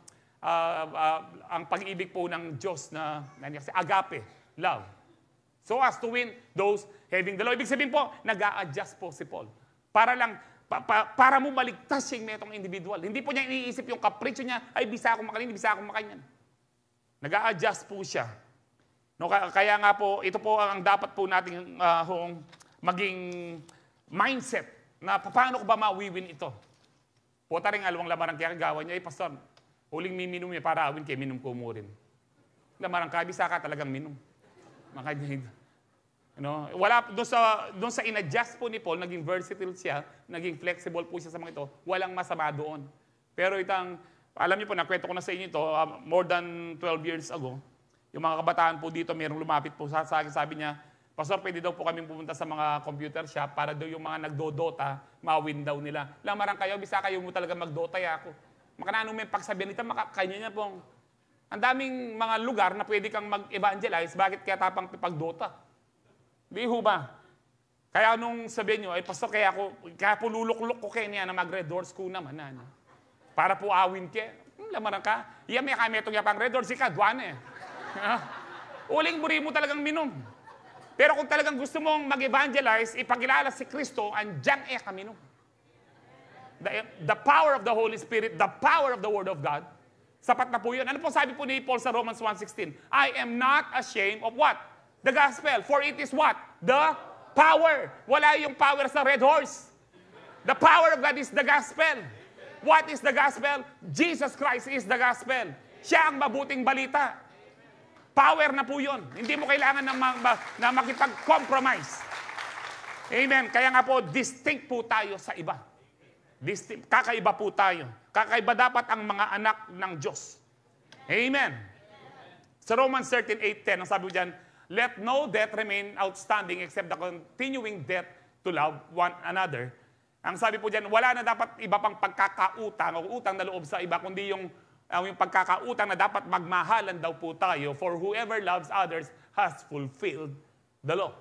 pag-ibig po ng Diyos na agape. Love. So as to win those having the law. Ibig sabihin po, nag-a-adjust po si Paul. Para lang, para mo maligtas yung metong individual. Hindi po niya iniisip yung kapritsyo niya, ay bisa akong makalin, bisa akong makanyan. Nag-a-adjust po siya. No, kaya nga po, ito po ang dapat po nating maging mindset na paano ko ba mawiwin ito. Puta rin alawang lamarang kaya kagawa niya, pastor, huling miminum niya para awin kay minum ko mo rin. Lamarang kabisa ka talagang minum. Wala, doon sa in-adjust po ni Paul, naging versatile siya, naging flexible po siya sa mga ito, walang masama doon. Pero alam niyo po, nakwento ko na sa inyo ito, more than 12 years ago, yung mga kabataan po dito, mayroong lumapit po sa akin, sabi niya, Pastor, pwede daw po kami pumunta sa mga computer shop para daw yung mga nagdodota, ma-win daw nila. Lamarang kayo, bisa kayo mo talaga magdota ako. Makanano may pagsabihan nito, kanya niya pong, ang daming mga lugar na pwede kang mag-evangelize, bakit kaya tapang pipagdota? Di ho ba? Kaya nung sabihin nyo, ay Pastor, kaya po lulok-lok ko kayo niya na mag-red doors ko naman. Para po awin kayo. Lamarang ka, iya may kami itong yapang red doors, ika, duwan eh. Uling muri mo talagang minum. Pero kung talagang gusto mong mag-evangelize, ipakilala si Kristo, andyan kami no. The power of the Holy Spirit, the power of the Word of God, Sapat na po yun. Ano po sabi po ni Paul sa Romans 1:16? I am not ashamed of what? The gospel. For it is what? The power. Wala yung power sa red horse. The power of God is the gospel. What is the gospel? Jesus Christ is the gospel. Siya ang mabuting balita. Power na po yun. Hindi mo kailangan na makipag-compromise. Amen. Kaya nga po, distinct po tayo sa iba. Kakaiba po tayo. Kakaiba dapat ang mga anak ng Diyos. Amen. Sa Romans 13:8-10, ang sabi ko dyan, let no debt remain outstanding except the continuing debt to love one another. Ang sabi po dyan, wala na dapat iba pang pagkakautang o utang na loob sa iba, kundi yung pagkakautang na dapat magmahalan daw po tayo, for whoever loves others has fulfilled the law.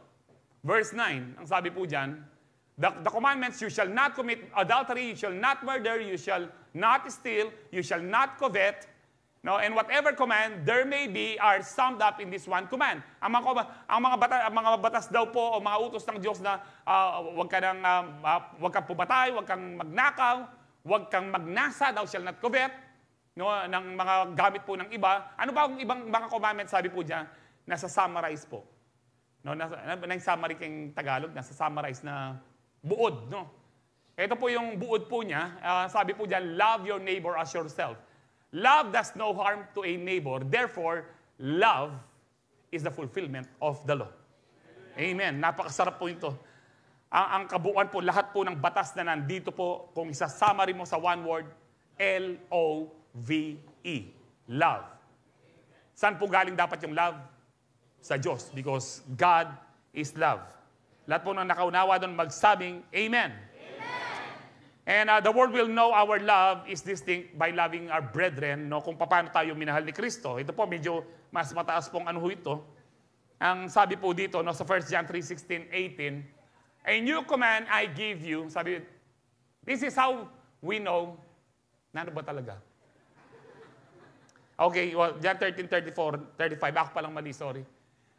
Verse 9, ang sabi po dyan, the commandments, you shall not commit adultery, you shall not murder, you shall not steal, you shall not covet, no, and whatever command there may be are summed up in this one command. Ang mga batas daw po o mga utos ng Diyos na wag kang pumatay, wag kang magnakaw, wag kang magnasa, thou shall not covet, no, ng mga gamit po ng iba. Ano ba ang ibang mga commandments, sabi po diyan, nasa summarize po. No, nasa summary kang Tagalog, nasa summarize na buod, no. Ito po yung buod po niya. Sabi po diyan, love your neighbor as yourself. Love does no harm to a neighbor. Therefore, love is the fulfillment of the law. Amen. Napakasarap po ito. Ang kabuuan po, lahat po ng batas na nandito po, kung isa-summary mo sa one word, L-O-V-E. Love. Saan po galing dapat yung love? Sa Diyos. Because God is love. Lahat po ng nakaunawa doon magsabing, Amen. And the world will know our love is distinct by loving our brethren, no? Kung paano tayo minahal ni Kristo. Ito po, medyo mas mataas pong ano ito. Ang sabi po dito, no, sa 1 John 3:16-18, a new command I give you, sabi, this is how we know, na ano ba talaga? Okay, well, John 13:34-35, ako palang mali, sorry.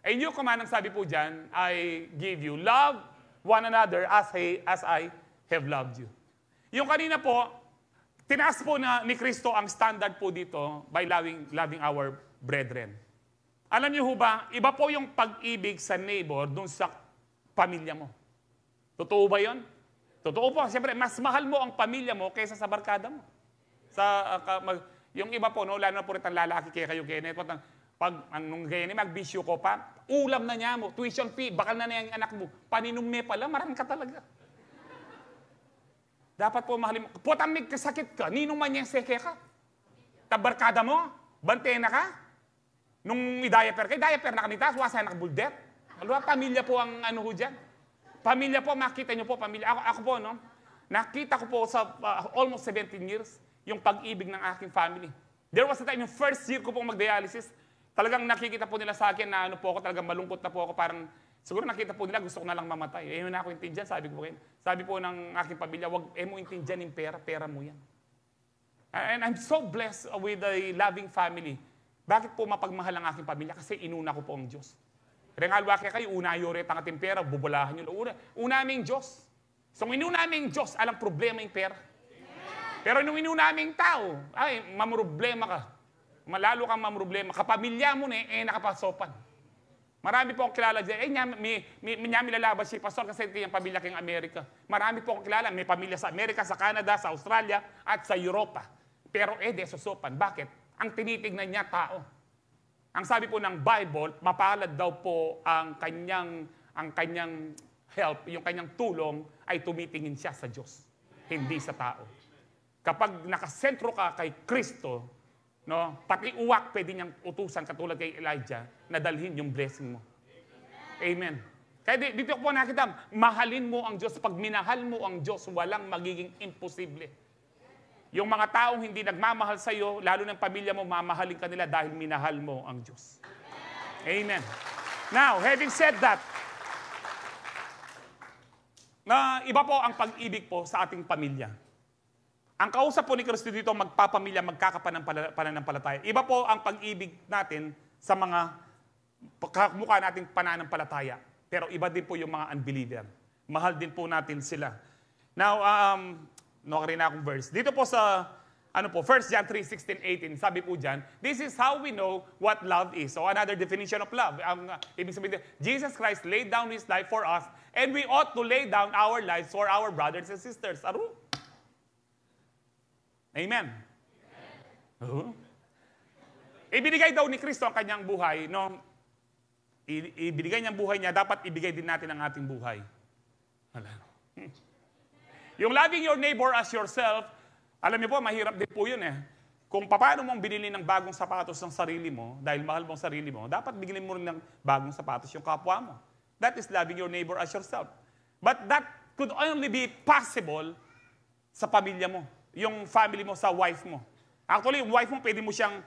A new command, ang sabi po dyan, I give you, love one another as I have loved you. Yung kanina po, tinaas po ni Kristo ang standard po dito by loving our brethren. Alam niyo ho ba, iba po yung pag-ibig sa neighbor dun sa pamilya mo. Totoo ba yun? Totoo po. Siyempre, mas mahal mo ang pamilya mo kaysa sa barkada mo. Yung iba po, no, lalo na po rin ang lalaki kaya kayo Kenneth, nung ganyan, magbisyo ko pa, ulam na niya mo, tuition fee, bakal na yung anak mo, paninumme pala, marami ka talaga. Dapat po mahalin mo. Putamig kasakit ka, ninong man yung seke ka. Tabarkada mo, bantena ka. Nung i-diaper ka, diaper na kanita, wasa na kabuldet. Pamilya po ang ano ho dyan. Pamilya po, makita nyo po, pamilya. Ako po, no? Nakita ko po sa almost 17 years, yung pag-ibig ng aking family. There was a time, yung first year ko pong mag-dialysis, talagang nakikita po nila sa akin na ano po ako, talagang malungkot na po ako, parang siguro nakita po nila, gusto ko na lang mamatay. Eh, na ako intindihan, sabi ko po kayo. Sabi po ng aking pamilya, wag mo intindihan yung pera, pera mo yan. And I'm so blessed with a loving family. Bakit po mapagmahal ang aking pamilya? Kasi inuna ko po ang Diyos. Rengalwa kaya kayo, una yoret ang ating pera, bubulahan nyo. Una aming Diyos. So, inuna aming Diyos, alang problema yung pera. Pero nung inuna aming tao, ay, mamroblema ka. Malalo kang mamroblema. Kapamilya mo na nakapasopan. Marami po akong kilala dyan. May lalabas si Pastor kasi ito yung pamilya kayong Amerika. Marami po akong kilala. May pamilya sa Amerika, sa Canada, sa Australia, at sa Europa. Pero desosopan. Bakit? Ang tinitignan niya tao. Ang sabi po ng Bible, mapalad daw po ang kanyang help, yung kanyang tulong, ay tumitingin siya sa Diyos. Hindi sa tao. Kapag nakasentro ka kay Kristo, no, pati uwak pwede niyang utusan katulad kay Elijah na dalhin yung blessing mo. Amen. Kaya dito po nakita, mahalin mo ang Diyos. Pag minahal mo ang Diyos, walang magiging imposible. Yung mga taong hindi nagmamahal sa iyo, lalo ng pamilya mo, mamahalin ka nila dahil minahal mo ang Diyos. Amen. Now, having said that, na iba po ang pag-ibig po sa ating pamilya. Ang kausap po ni Kristo dito, magpapamilya, magkakapananampalataya. Iba po ang pag-ibig natin sa mga mukha nating pananampalataya. Pero iba din po yung mga unbeliever. Mahal din po natin sila. Now, rin akong verse. Dito po sa ano po, 1 John 3:16-18, sabi po dyan, this is how we know what love is. So another definition of love. Ang ibig sabihin, Jesus Christ laid down His life for us, and we ought to lay down our lives for our brothers and sisters. Aru? Amen. Ibinigay daw ni Kristo ang kanyang buhay, no? Ibinigay niyang buhay niya, dapat ibigay din natin ang ating buhay. Yung loving your neighbor as yourself, alam niyo po, mahirap din po yun eh. Kung paano mong binili ng bagong sapatos ng sarili mo, dahil mahal mong sarili mo, dapat bigyan mo rin ng bagong sapatos yung kapwa mo. That is loving your neighbor as yourself. But that could only be possible sa pamilya mo, yung family mo, sa wife mo. Actually, yung wife mo, pwede mo siyang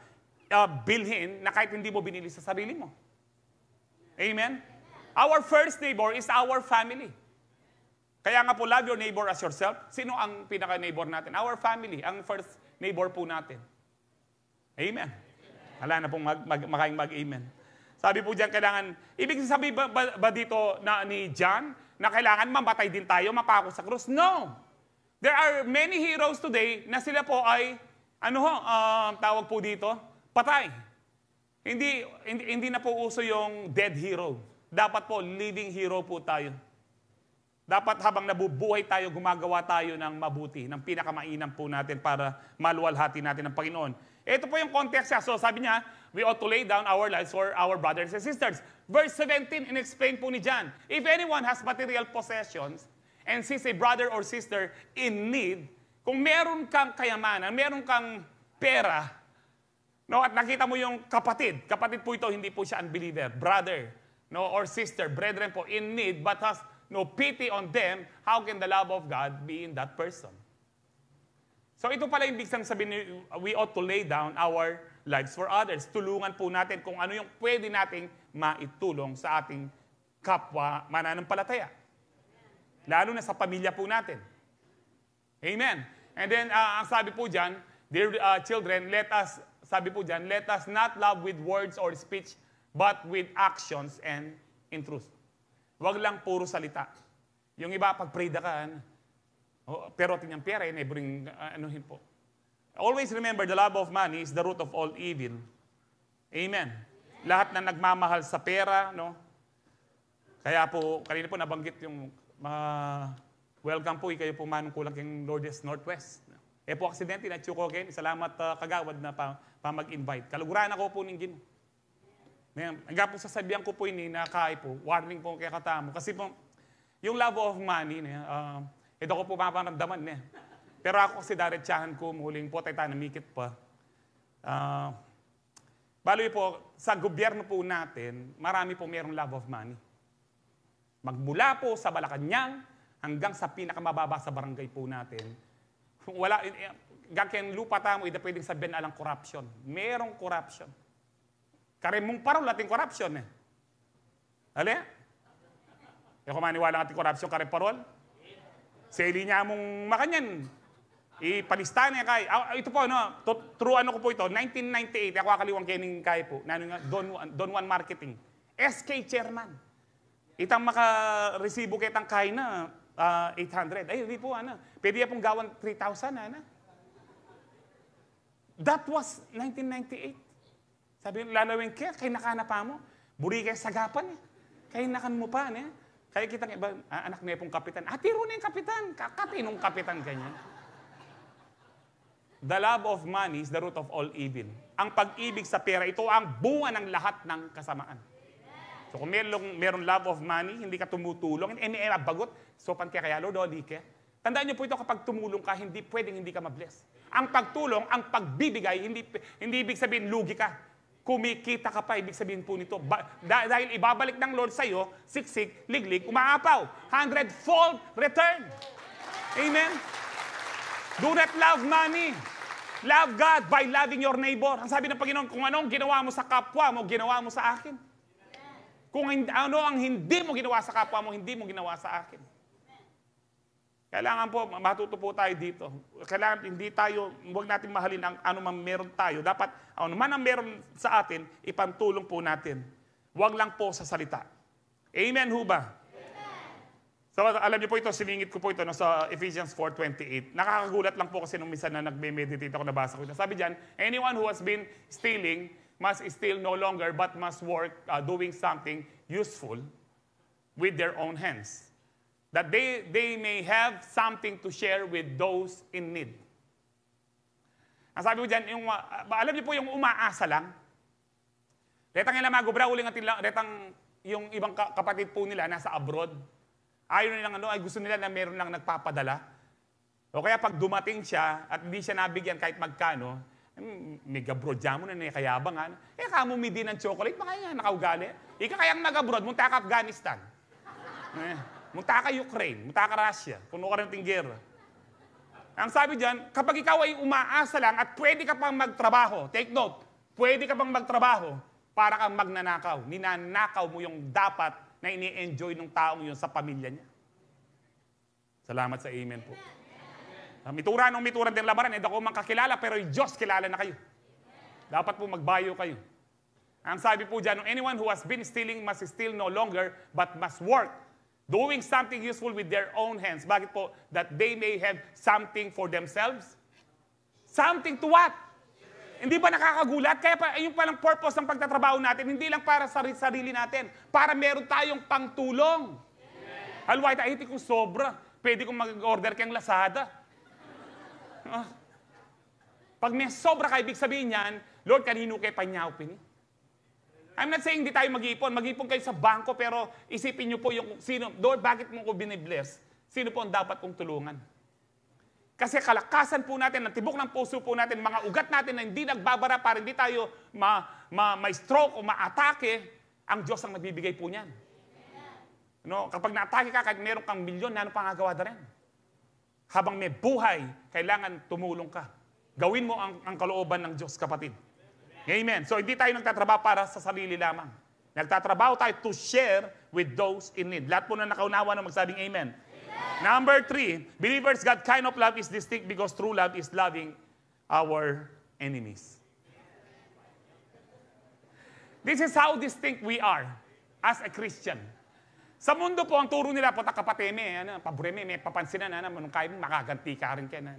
bilhin na kahit hindi mo binili sa sarili mo. Amen? Our first neighbor is our family. Kaya nga po, love your neighbor as yourself. Sino ang pinaka-neighbor natin? Our family, ang first neighbor po natin. Amen. Wala na pong mag-amen. Sabi po dyan, kailangan, ibig sabihin ba dito ni John, na kailangan mamatay din tayo, mapako sa krus? No! There are many heroes today na sila po ay, tawag po dito, patay. Hindi na po uso yung dead hero. Dapat po, living hero po tayo. Dapat habang nabubuhay tayo, gumagawa tayo ng mabuti, ng pinakamainam po natin para maluwalhati natin ang Panginoon. Ito po yung context niya. So sabi niya, we ought to lay down our lives for our brothers and sisters. Verse 17, in-explain po ni John, if anyone has material possessions and sees a brother or sister in need, kung meron kang kayamanan, meron kang pera, no, at nakita mo yung kapatid po ito, hindi po siya unbeliever, brother, no, or sister, brethren po, in need, but has no pity on them, how can the love of God be in that person? So ito pala yung bigsang sabihin, we ought to lay down our lives for others. Tulungan po natin kung ano yung pwede nating maitulong sa ating kapwa mananampalataya. Lalo na sa pamilya po natin. Amen. And then, ang sabi po dyan, dear children, sabi po dyan, let us not love with words or speech, but with actions and in truth. Huwag lang puro salita. Yung iba, pag-prayda ka, pero tingnan pera, neighboring, anuhin po. Always remember, the love of money is the root of all evil. Amen. Lahat na nagmamahal sa pera, no? Kaya po, kanina po nabanggit yung mga welcome po, kayo po manungkulang kayong Lourdes Northwest. Po, aksidente na tsuko kayo. Salamat kagawad na pa mag-invite. Kaluguran ako po ng Ginoo. Hanggang po sasabihan ko po ini na kaay po, warning po kaya katamo. Kasi po, yung love of money, ito ko po maparamdaman niya. Pero ako kasi daretsahan ko, muling po tayo namikit pa. Baloy po, sa gobyerno po natin, marami po mayroong love of money. Magmula po sa Malacanang hanggang sa pinakamababa sa barangay po natin. Wala, gagawin lupa tamo, hindi pwedeng sabihin alang corruption. Merong corruption. Karimong parol ating corruption eh. Hali? Kung maniwala ating corruption, karim parol? Sa linya mong makanyan, ipalista niya kay. Ito po, no, true ano ko po ito, 1998, ako akaliwang kening kay po, Don Juan Marketing. SK chairman. Itang makaresibo kitang kay na 800. Ay, hindi po, pwede pong gawan 3,000, That was 1998. Sabi, lalawin kaya nakana pa mo. Buri kayo sagapan. Kaya nakan mo pa, Kaya kitang iba, anak niya pong kapitan. Tiro na yung kapitan. Katinong kapitan kanya. The love of money is the root of all evil. Ang pag-ibig sa pera, ito ang bunga ng lahat ng kasamaan. So kung meron love of money, hindi ka tumutulong, may bagot, so pan kaya Lord, di ka. Tandaan niyo po ito, kapag tumulong ka, hindi ka mabless. Ang pagtulong, ang pagbibigay, hindi ibig sabihin lugi ka. Kumikita ka pa, ibig sabihin po nito. Dahil ibabalik ng Lord sa iyo, siksik, liglig, umaapaw. 100-fold return. Amen? Do not love money. Love God by loving your neighbor. Ang sabi ng Panginoon, kung anong ginawa mo sa kapwa mo, ginawa mo sa akin. Kung ano ang hindi mo ginawa sa kapwa mo, hindi mo ginawa sa akin. Kailangan po, matuto po tayo dito. Kailangan huwag natin mahalin ang ano man meron tayo. Dapat, ano man ang meron sa atin, ipantulong po natin. Huwag lang po sa salita. Amen ho ba? Amen. So, alam niyo po ito, siningit ko po ito no, sa Ephesians 4:28. Nakakagulat lang po kasi nung minsan na nagme-meditate ako, nabasa ko ito. Sabi diyan, anyone who has been stealing must steal no longer but must work doing something useful with their own hands. That they may have something to share with those in need. Ang sabi ko diyan, alam niyo po yung umaasa lang. Retang ilang magubra, uling retang yung ibang kapatid po nila nasa abroad. Ayaw nilang ay gusto nila na meron lang nagpapadala. O kaya pag dumating siya at hindi siya nabigyan kahit magkano, mega abroad mo na kayabang. Kamo midi ng chocolate, baka yan, nakaugali. Ika kayang mag-abroad, munta ka Afghanistan. Munta ka Ukraine, munta ka Russia, puno ka rin tinggera. Ang sabi dyan, kapag ikaw ay umaasa lang at pwede ka pang magtrabaho, take note, pwede ka pang magtrabaho para kang magnanakaw. Ninanakaw mo yung dapat na ini-enjoy ng taong yun sa pamilya niya. Salamat sa amen po. Mitura nung mituran din labaran, hindi ako makakilala, pero yung Diyos kilala na kayo. Dapat po magbayo kayo. Ang sabi po dyan, anyone who has been stealing must steal no longer, but must work, doing something useful with their own hands. Bakit po? That they may have something for themselves. Something to what? Hindi ba nakakagulat? Kaya yung palang purpose ng pagtatrabaho natin, hindi lang para sa sarili natin, para meron tayong pangtulong. Halway tayo, kung sobra, pwede kong mag-order kayong Lazada. Pag may sobra ka, ibig sabihin yan, Lord, kanino kayo panyawpin? I'm not saying hindi tayo mag-iipon. Mag-iipon kayo sa bangko, pero isipin nyo po yung sino, Lord, bakit mo ko binibless? Sino po ang dapat kong tulungan? Kasi kalakasan po natin, ang tibok ng puso po natin, mga ugat natin na hindi nagbabara para hindi tayo ma-stroke o ma-atake, ang Diyos ang nagbibigay po niyan. No, kapag na-atake ka, kahit meron kang milyon, ano pang gagawa na rin? Habang may buhay, kailangan tumulong ka. Gawin mo ang kalooban ng Diyos, kapatid. Amen. So hindi tayo nagtatrabaho para sa sarili lamang. Nagtatrabaho tayo to share with those in need. Lahat po na nakaunawa na magsabing amen. Number 3, believers, God's kind of love is distinct because true love is loving our enemies. This is how distinct we are as a Christian. Sa mundo po, ang turo nila po, takapateme, pabreme, may papansinan, manong kayo, makaganti ka rin kaya.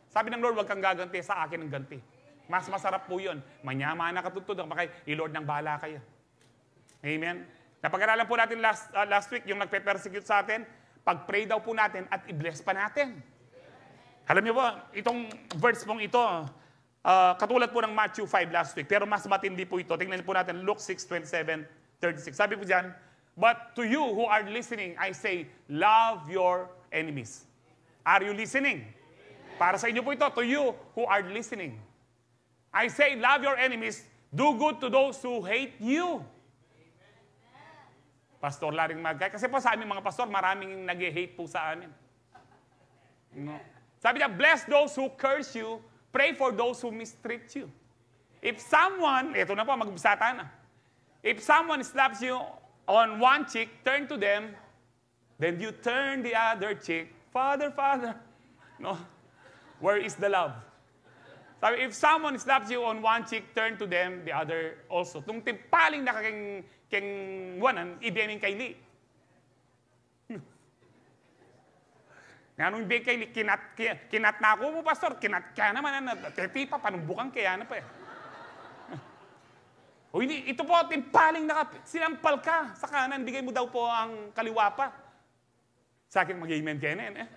Sabi ng Lord, huwag kang gaganti, sa akin ang ganti. Mas masarap po yun. Manyaman na katutod, makay, i-Lord ng bahala kayo. Amen? Napag-aralan po natin last week, yung nagpe-persecute sa atin, pag-pray daw po natin at i-bless pa natin. Alam niyo ba, itong verse pong ito, katulad po ng Matthew 5 last week, pero mas matindi po ito. Tingnan po natin, Luke 6:27-36. Sabi po dyan, but to you who are listening, I say, love your enemies. Are you listening? Para sa inyo po ito, to you who are listening. I say, love your enemies, do good to those who hate you. Pastor Laring Magkay. Kasi po sa aming mga pastor, maraming nag-hate po sa amin. No. Sabi niya, bless those who curse you, pray for those who mistreat you. If someone, ito na po, magbisata na. If someone slaps you on one cheek, turn to them, then you turn the other cheek. Father, Father. No. Where is the love? Sabi, if someone slaps you on one cheek, turn to them, the other also. Tung timpaling na keng wanan, ibiyaming kay Li. Nga nung ibiyay kay Li, kinat na ako mo, pastor, kinat kaya naman, teti pa, panumbukan kaya na pa eh. O hindi, ito po, timpaling na sinampal ka sa kanan, bigay mo daw po ang kaliwa pa. Sa akin, mag-amen kayo na eh.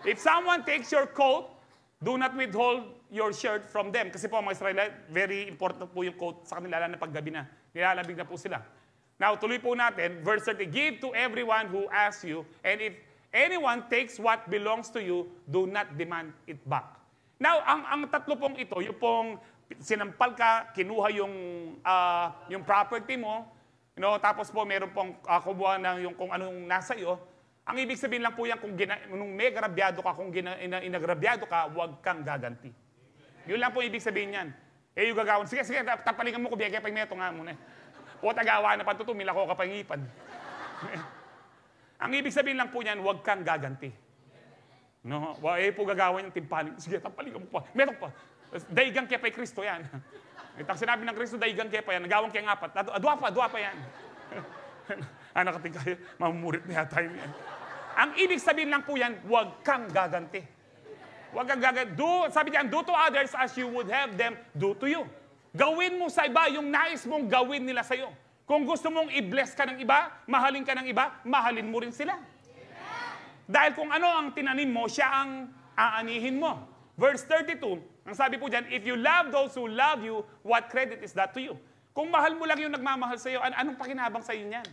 If someone takes your coat, do not withhold your shirt from them. Kasi po mga Israelite, very important po yung coat sa kanila, lalo na paggabi na. Nilalabig na po sila. Now, tuloy po natin, verse 30, give to everyone who asks you, and if anyone takes what belongs to you, do not demand it back. Now, ang tatlo pong ito, yung pong sinampal ka, kinuha yung property mo, tapos po meron pong kumuha ng yung kung anong nasa iyo. Ang ibig sabihin lang po yan, nung may grabyado ka, kung inagrabyado ka, huwag kang gaganti. Yun lang po ibig sabihin yan. Yung gagawin, sige, tapalingan mo ko, biyagay pa yung meto nga muna. O tagawa na patutumila ko kapangipan. Ang ibig sabihin lang po yan, huwag kang gaganti. No? Po gagawin yung timpaling. Sige, tapalingan mo pa. Meto pa. Daigang kaya pa yung Kristo yan. Itang sinabi ng Kristo, daigang kaya pa yan. Nagawang kaya 4. Adwa pa yan. Anak kating kayo, mamumurit na yata yun yan. Ang ibig sabihin lang po yan, huwag kang gaganti. Huwag kang gaganti. Sabi diyan, do to others as you would have them do to you. Gawin mo sa iba yung nais mong gawin nila sa'yo. Kung gusto mong i-bless ka ng iba, mahalin ka ng iba, mahalin mo rin sila. Dahil kung ano ang tinanim mo, siya ang aanihin mo. Verse 32, ang sabi po dyan, if you love those who love you, what credit is that to you? Kung mahal mo lang yung nagmamahal sa'yo, anong pakinabang sa'yo niyan?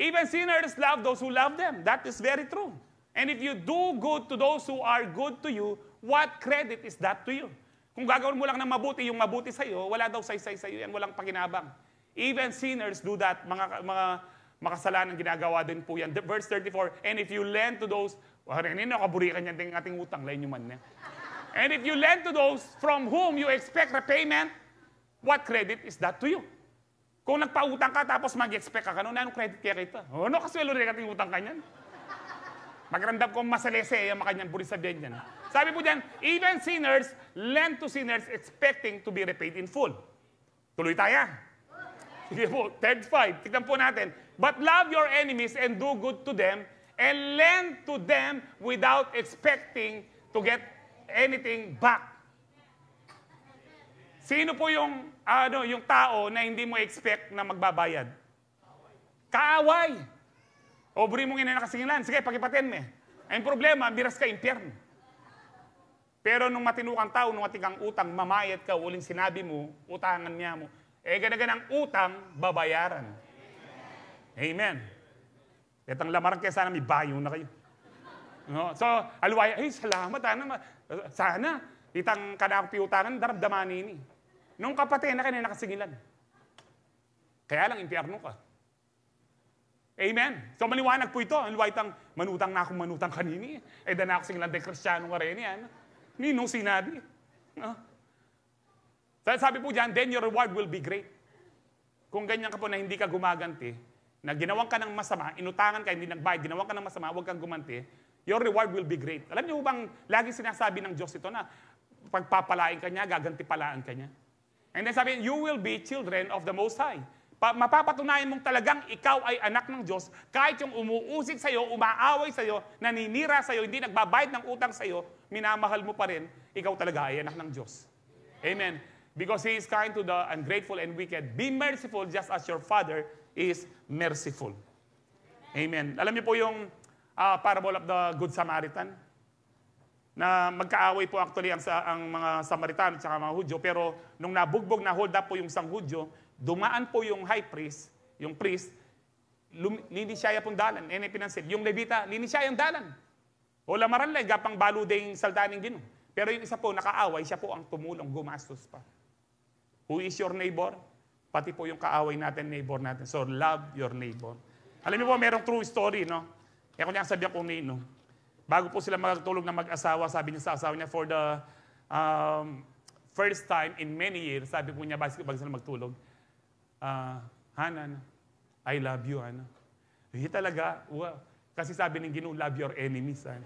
Even sinners love those who love them. That is very true. And if you do good to those who are good to you, what credit is that to you? Kung gagawin mo lang ng mabuti, yung mabuti sa'yo, wala daw saysay sa'yo yan, walang pakinabang. Even sinners do that, mga makasalanan ginagawa din po yan. Verse 34, and if you lend to those, kaburikan yan ting ating utang, lain nyo man niya. And if you lend to those from whom you expect repayment, what credit is that to you? Kung nagpautang ka tapos mag-expect ka, anong credit kaya kita? Ano kaswelo rin ating utang ka niyan? Magramdam ko masalese, yung makanyang puri sabihin yan. Sabi po dyan, even sinners lend to sinners expecting to be repaid in full. Tuloy tayo. Sige po, 35. Tignan po natin. But love your enemies and do good to them and lend to them without expecting to get anything back. Sino po yung tao na hindi mo expect na magbabayad? Kaaway. O buri mong ina nakasingilan, sige, pakipatin mo. Ang problema, biras ka, impyerno. Pero nung matinukang tao, nung matikang utang, mamayad ka, uling sinabi mo, utangan niya mo, ganaganang utang, babayaran. Amen. Itang lamaran kaya sana may bayo na kayo. No? So, alwaya, salamat, sana, itang kanakong piutangan, daramdaman ini. Nung kapatid na kanina nakasingilan. Kaya lang, impyerno ka. Amen. So maliwanag po ito. Ang luwaitang manutang na akong manutang kanini. Na ako singilan de Kristiyano nga rin yan. Ninong sinabi. No? Sabi po dyan, then your reward will be great. Kung ganyan ka po na hindi ka gumaganti, na ginawan ka ng masama, inutangan ka, hindi nagbayad, ginawan ka ng masama, huwag kang gumanti, your reward will be great. Alam niyo bang, lagi sinasabi ng Diyos ito na, pagpapalain ka niya, gagantipalaan ka niya. And then sabi, you will be children of the Most High. Mapapatunayan mong talagang ikaw ay anak ng Diyos, kahit yung umuusig sa'yo, umaaway sa'yo, naninira sa'yo, hindi nagbabayad ng utang sa'yo, minamahal mo pa rin, ikaw talaga ay anak ng Diyos. Amen. Because He is kind to the ungrateful and wicked. Be merciful just as your Father is merciful. Amen. Alam niyo po yung parable of the Good Samaritan? Na magkaaway po actually ang mga Samaritan at mga Hudyo, pero nung nabugbog na hold up po yung isang Hudyo, dumaan po yung high priest, yung priest, linisyaya pong dalan. Pinansin. Yung Levita, linisyaya yung dalan. O lamaran lang, gapang baludeng saldaning gino. Pero yung isa po, nakaaway, siya po ang tumulong, gumastos pa. Who is your neighbor? Pati po yung kaaway natin, neighbor natin. So, love your neighbor. Alam niyo po, merong true story, no? Kaya kung niya sabi ako nino, bago po sila magtulog na mag-asawa, sabi niya sa asawa niya, for the first time in many years, sabi po niya, bago sila magtulog, Hana, I love you, Hana. Talaga, wow. Kasi sabi ng Ginoo, love your enemies, Hana.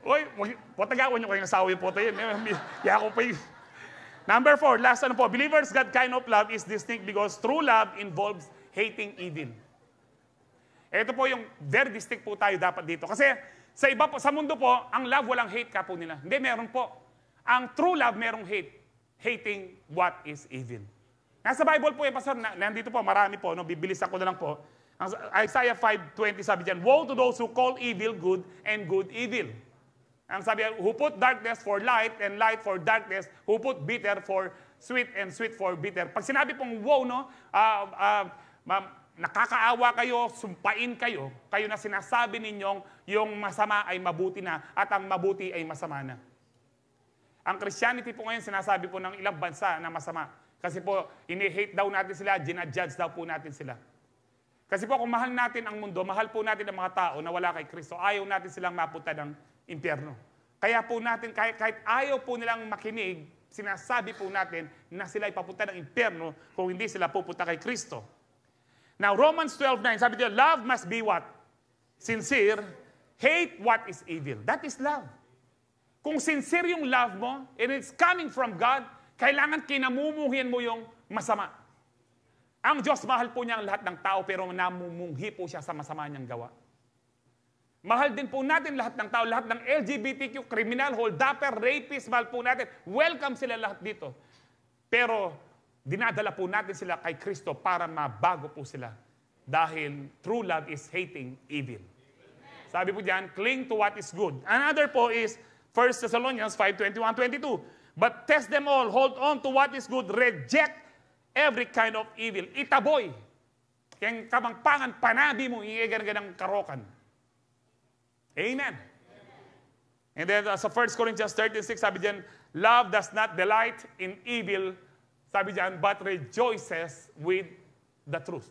Uy, potagawan niyo kayong asawa yung pota yun. Yako pa yun. Number 4, last po. Believers, God kind of love is distinct because true love involves hating evil. Ito po yung very distinct po tayo dapat dito. Kasi sa iba po, sa mundo po, ang love walang hate ka po nila. Hindi, meron po. Ang true love merong hate. Hating what is evil. Nasa Bible po, Pastor, nandito po, marami po, no? Bibilisan ko na lang po. Isaiah 5:20 sabi dyan, woe to those who call evil good and good evil. Ang sabi, who put darkness for light and light for darkness, who put bitter for sweet and sweet for bitter. Pag sinabi pong woe, no, nakakaawa kayo, sumpain kayo, kayo na sinasabi ninyong yung masama ay mabuti na at ang mabuti ay masama na. Ang Christianity po ngayon, sinasabi po ng ilang bansa na masama. Kasi po, ini-hate daw natin sila, ginadjudge daw po natin sila. Kasi po, kung mahal natin ang mundo, mahal po natin ang mga tao na wala kay Kristo, ayaw natin silang mapunta ng impyerno. Kaya po natin, kahit ayaw po nilang makinig, sinasabi po natin na sila ay papunta ng impyerno kung hindi sila pupunta kay Kristo. Now, Romans 12:9, sabi niya, love must be what? Sincere. Hate what is evil. That is love. Kung sincere yung love mo, and it's coming from God, kailangan kinamumuhin mo yung masama. Ang Diyos, mahal po niya ang lahat ng tao, pero namumunghi po siya sa masama niyang gawa. Mahal din po natin lahat ng tao, lahat ng LGBTQ, criminal, hold-upper, rapist, mahal po natin. Welcome sila lahat dito. Pero dinadala po natin sila kay Kristo para mabago po sila. Dahil true love is hating evil. Sabi po diyan, cling to what is good. Another po is 1 Thessalonians 5:21-22. But test them all, hold on to what is good, reject every kind of evil. Itaboy. Kaya kamangpangan, panabi mo, iigan-ganang karokan. Amen. And then sa 1 Corinthians 13:6, sabi diyan, love does not delight in evil, sabi diyan, but rejoices with the truth.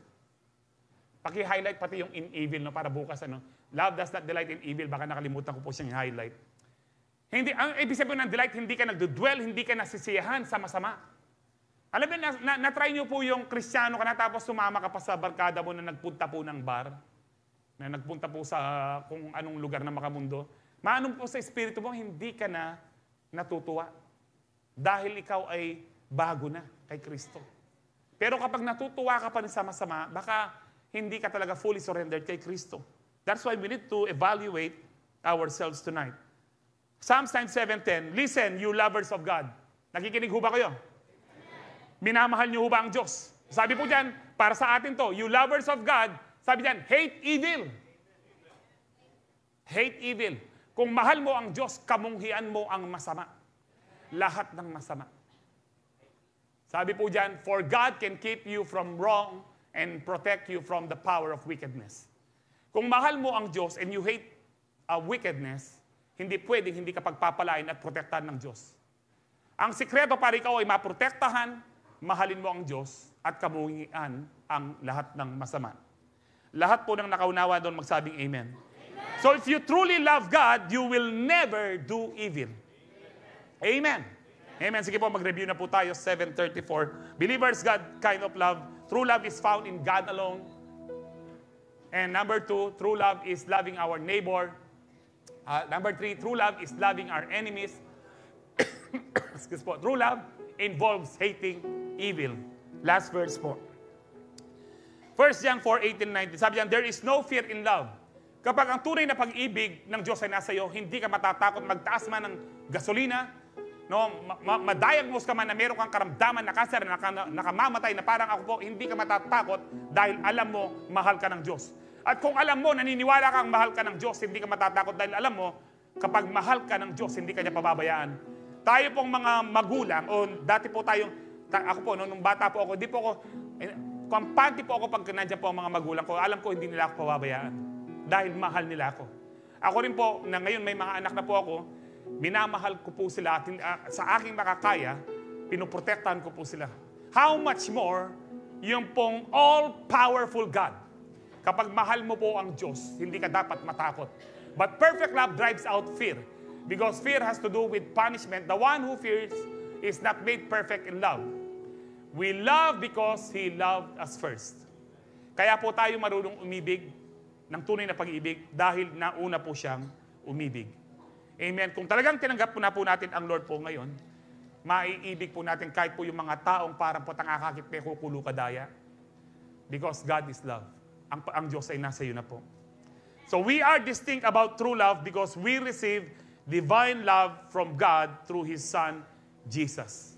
Paki-highlight pati yung in evil, no, para bukas, ano. Love does not delight in evil. Baka nakalimutan ko po siyang highlight. Hindi, ang ibig sabihin ng delight, hindi ka nagdudwell, hindi ka nasisiyahan sa masama. Alam mo, na-try niyo po yung Kristiyano ka na, tapos sumama ka pa sa barkada mo na nagpunta po ng bar, na nagpunta po sa kung anong lugar na makamundo. Maanong po sa espiritu mo, hindi ka na natutuwa. Dahil ikaw ay bago na kay Kristo. Pero kapag natutuwa ka pa rin sa masama, baka hindi ka talaga fully surrendered kay Kristo. That's why we need to evaluate ourselves tonight. Psalms 7:10, listen, you lovers of God. Nakikinig ho ba kayo? Minamahal niyo ho ba ang Diyos? Sabi po dyan, para sa atin to, you lovers of God, sabi dyan, hate evil. Hate evil. Kung mahal mo ang Diyos, kamunghian mo ang masama. Lahat ng masama. Sabi po dyan, for God can keep you from wrong and protect you from the power of wickedness. Kung mahal mo ang Diyos and you hate wickedness, hindi pwedeng hindi ka pagpapalain at protektahan ng Diyos. Ang sikreto para ikaw ay maprotektahan, mahalin mo ang Diyos at kamunghian ang lahat ng masama. Lahat po ng nakaunawa doon magsabing amen. So if you truly love God, you will never do evil. Amen. Amen. Sige po, mag-review na po tayo, 7:34. Believers, God kind of love. True love is found in God alone. And number 2, true love is loving our neighbor. Number 3, true love is loving our enemies. Excuse po. True love involves hating evil. Last verse po. 1 John 4:18-19. Sabi diyan, there is no fear in love. Kapag ang tunay na pag-ibig ng Diyos ay nasa iyo, hindi ka matatakot magtaas man ng gasolina, no, ma-diagnose ka man na meron kang karamdaman na cancer, nakamamatay na parang ako po, hindi ka matatakot dahil alam mo, mahal ka ng Diyos. At kung alam mo, naniniwala kang mahal ka ng Diyos, hindi ka matatakot dahil alam mo, kapag mahal ka ng Diyos, hindi ka niya pababayaan. Tayo pong mga magulang, o dati po ako po, nung bata po ako, di po ako, kampante po ako pag nandiyan po ang mga magulang ko, alam ko hindi nila ako pababayaan. Dahil mahal nila ako. Ako rin po, na ngayon may mga anak na po ako, minamahal ko po sila, sa aking makakaya, pinoprotektahan ko po sila. How much more, yung pong all-powerful God. Kapag mahal mo po ang Diyos, hindi ka dapat matakot. But perfect love drives out fear. Because fear has to do with punishment. The one who fears is not made perfect in love. We love because He loved us first. Kaya po tayo marunong umibig ng tunay na pag-ibig dahil nauna po siyang umibig. Amen. Kung talagang tinanggap po natin ang Lord po ngayon, maiibig po natin kahit po yung mga taong parang po tangakakit pe kukulo kadaya. Because God is love. Ang Diyos ay nasa iyo na po. So we are distinct about true love because we receive divine love from God through His Son, Jesus.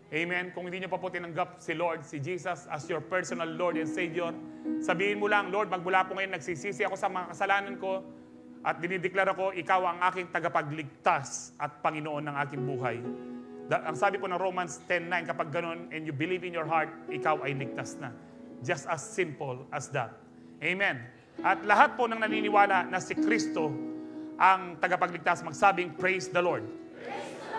Amen. Kung hindi niyo pa po tinanggap si Lord, si Jesus as your personal Lord and Savior, sabihin mo lang, Lord, magmula po ngayon nagsisisi ako sa mga kasalanan ko at dinideklara ko, ikaw ang aking tagapagligtas at Panginoon ng aking buhay. Ang sabi po ng Romans 10:9, kapag ganun and you believe in your heart, ikaw ay ligtas na. Just as simple as that. Amen. At lahat po ng naniniwala na si Kristo ang tagapagligtas, magsabing, praise the Lord.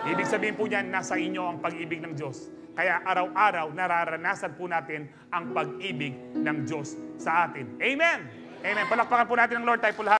Ibig sabihin po niyan, nasa inyo ang pag-ibig ng Diyos. Kaya araw-araw, nararanasan po natin ang pag-ibig ng Diyos sa atin. Amen. Amen. Palakpakan po natin ang Lord. Tayo po lahat.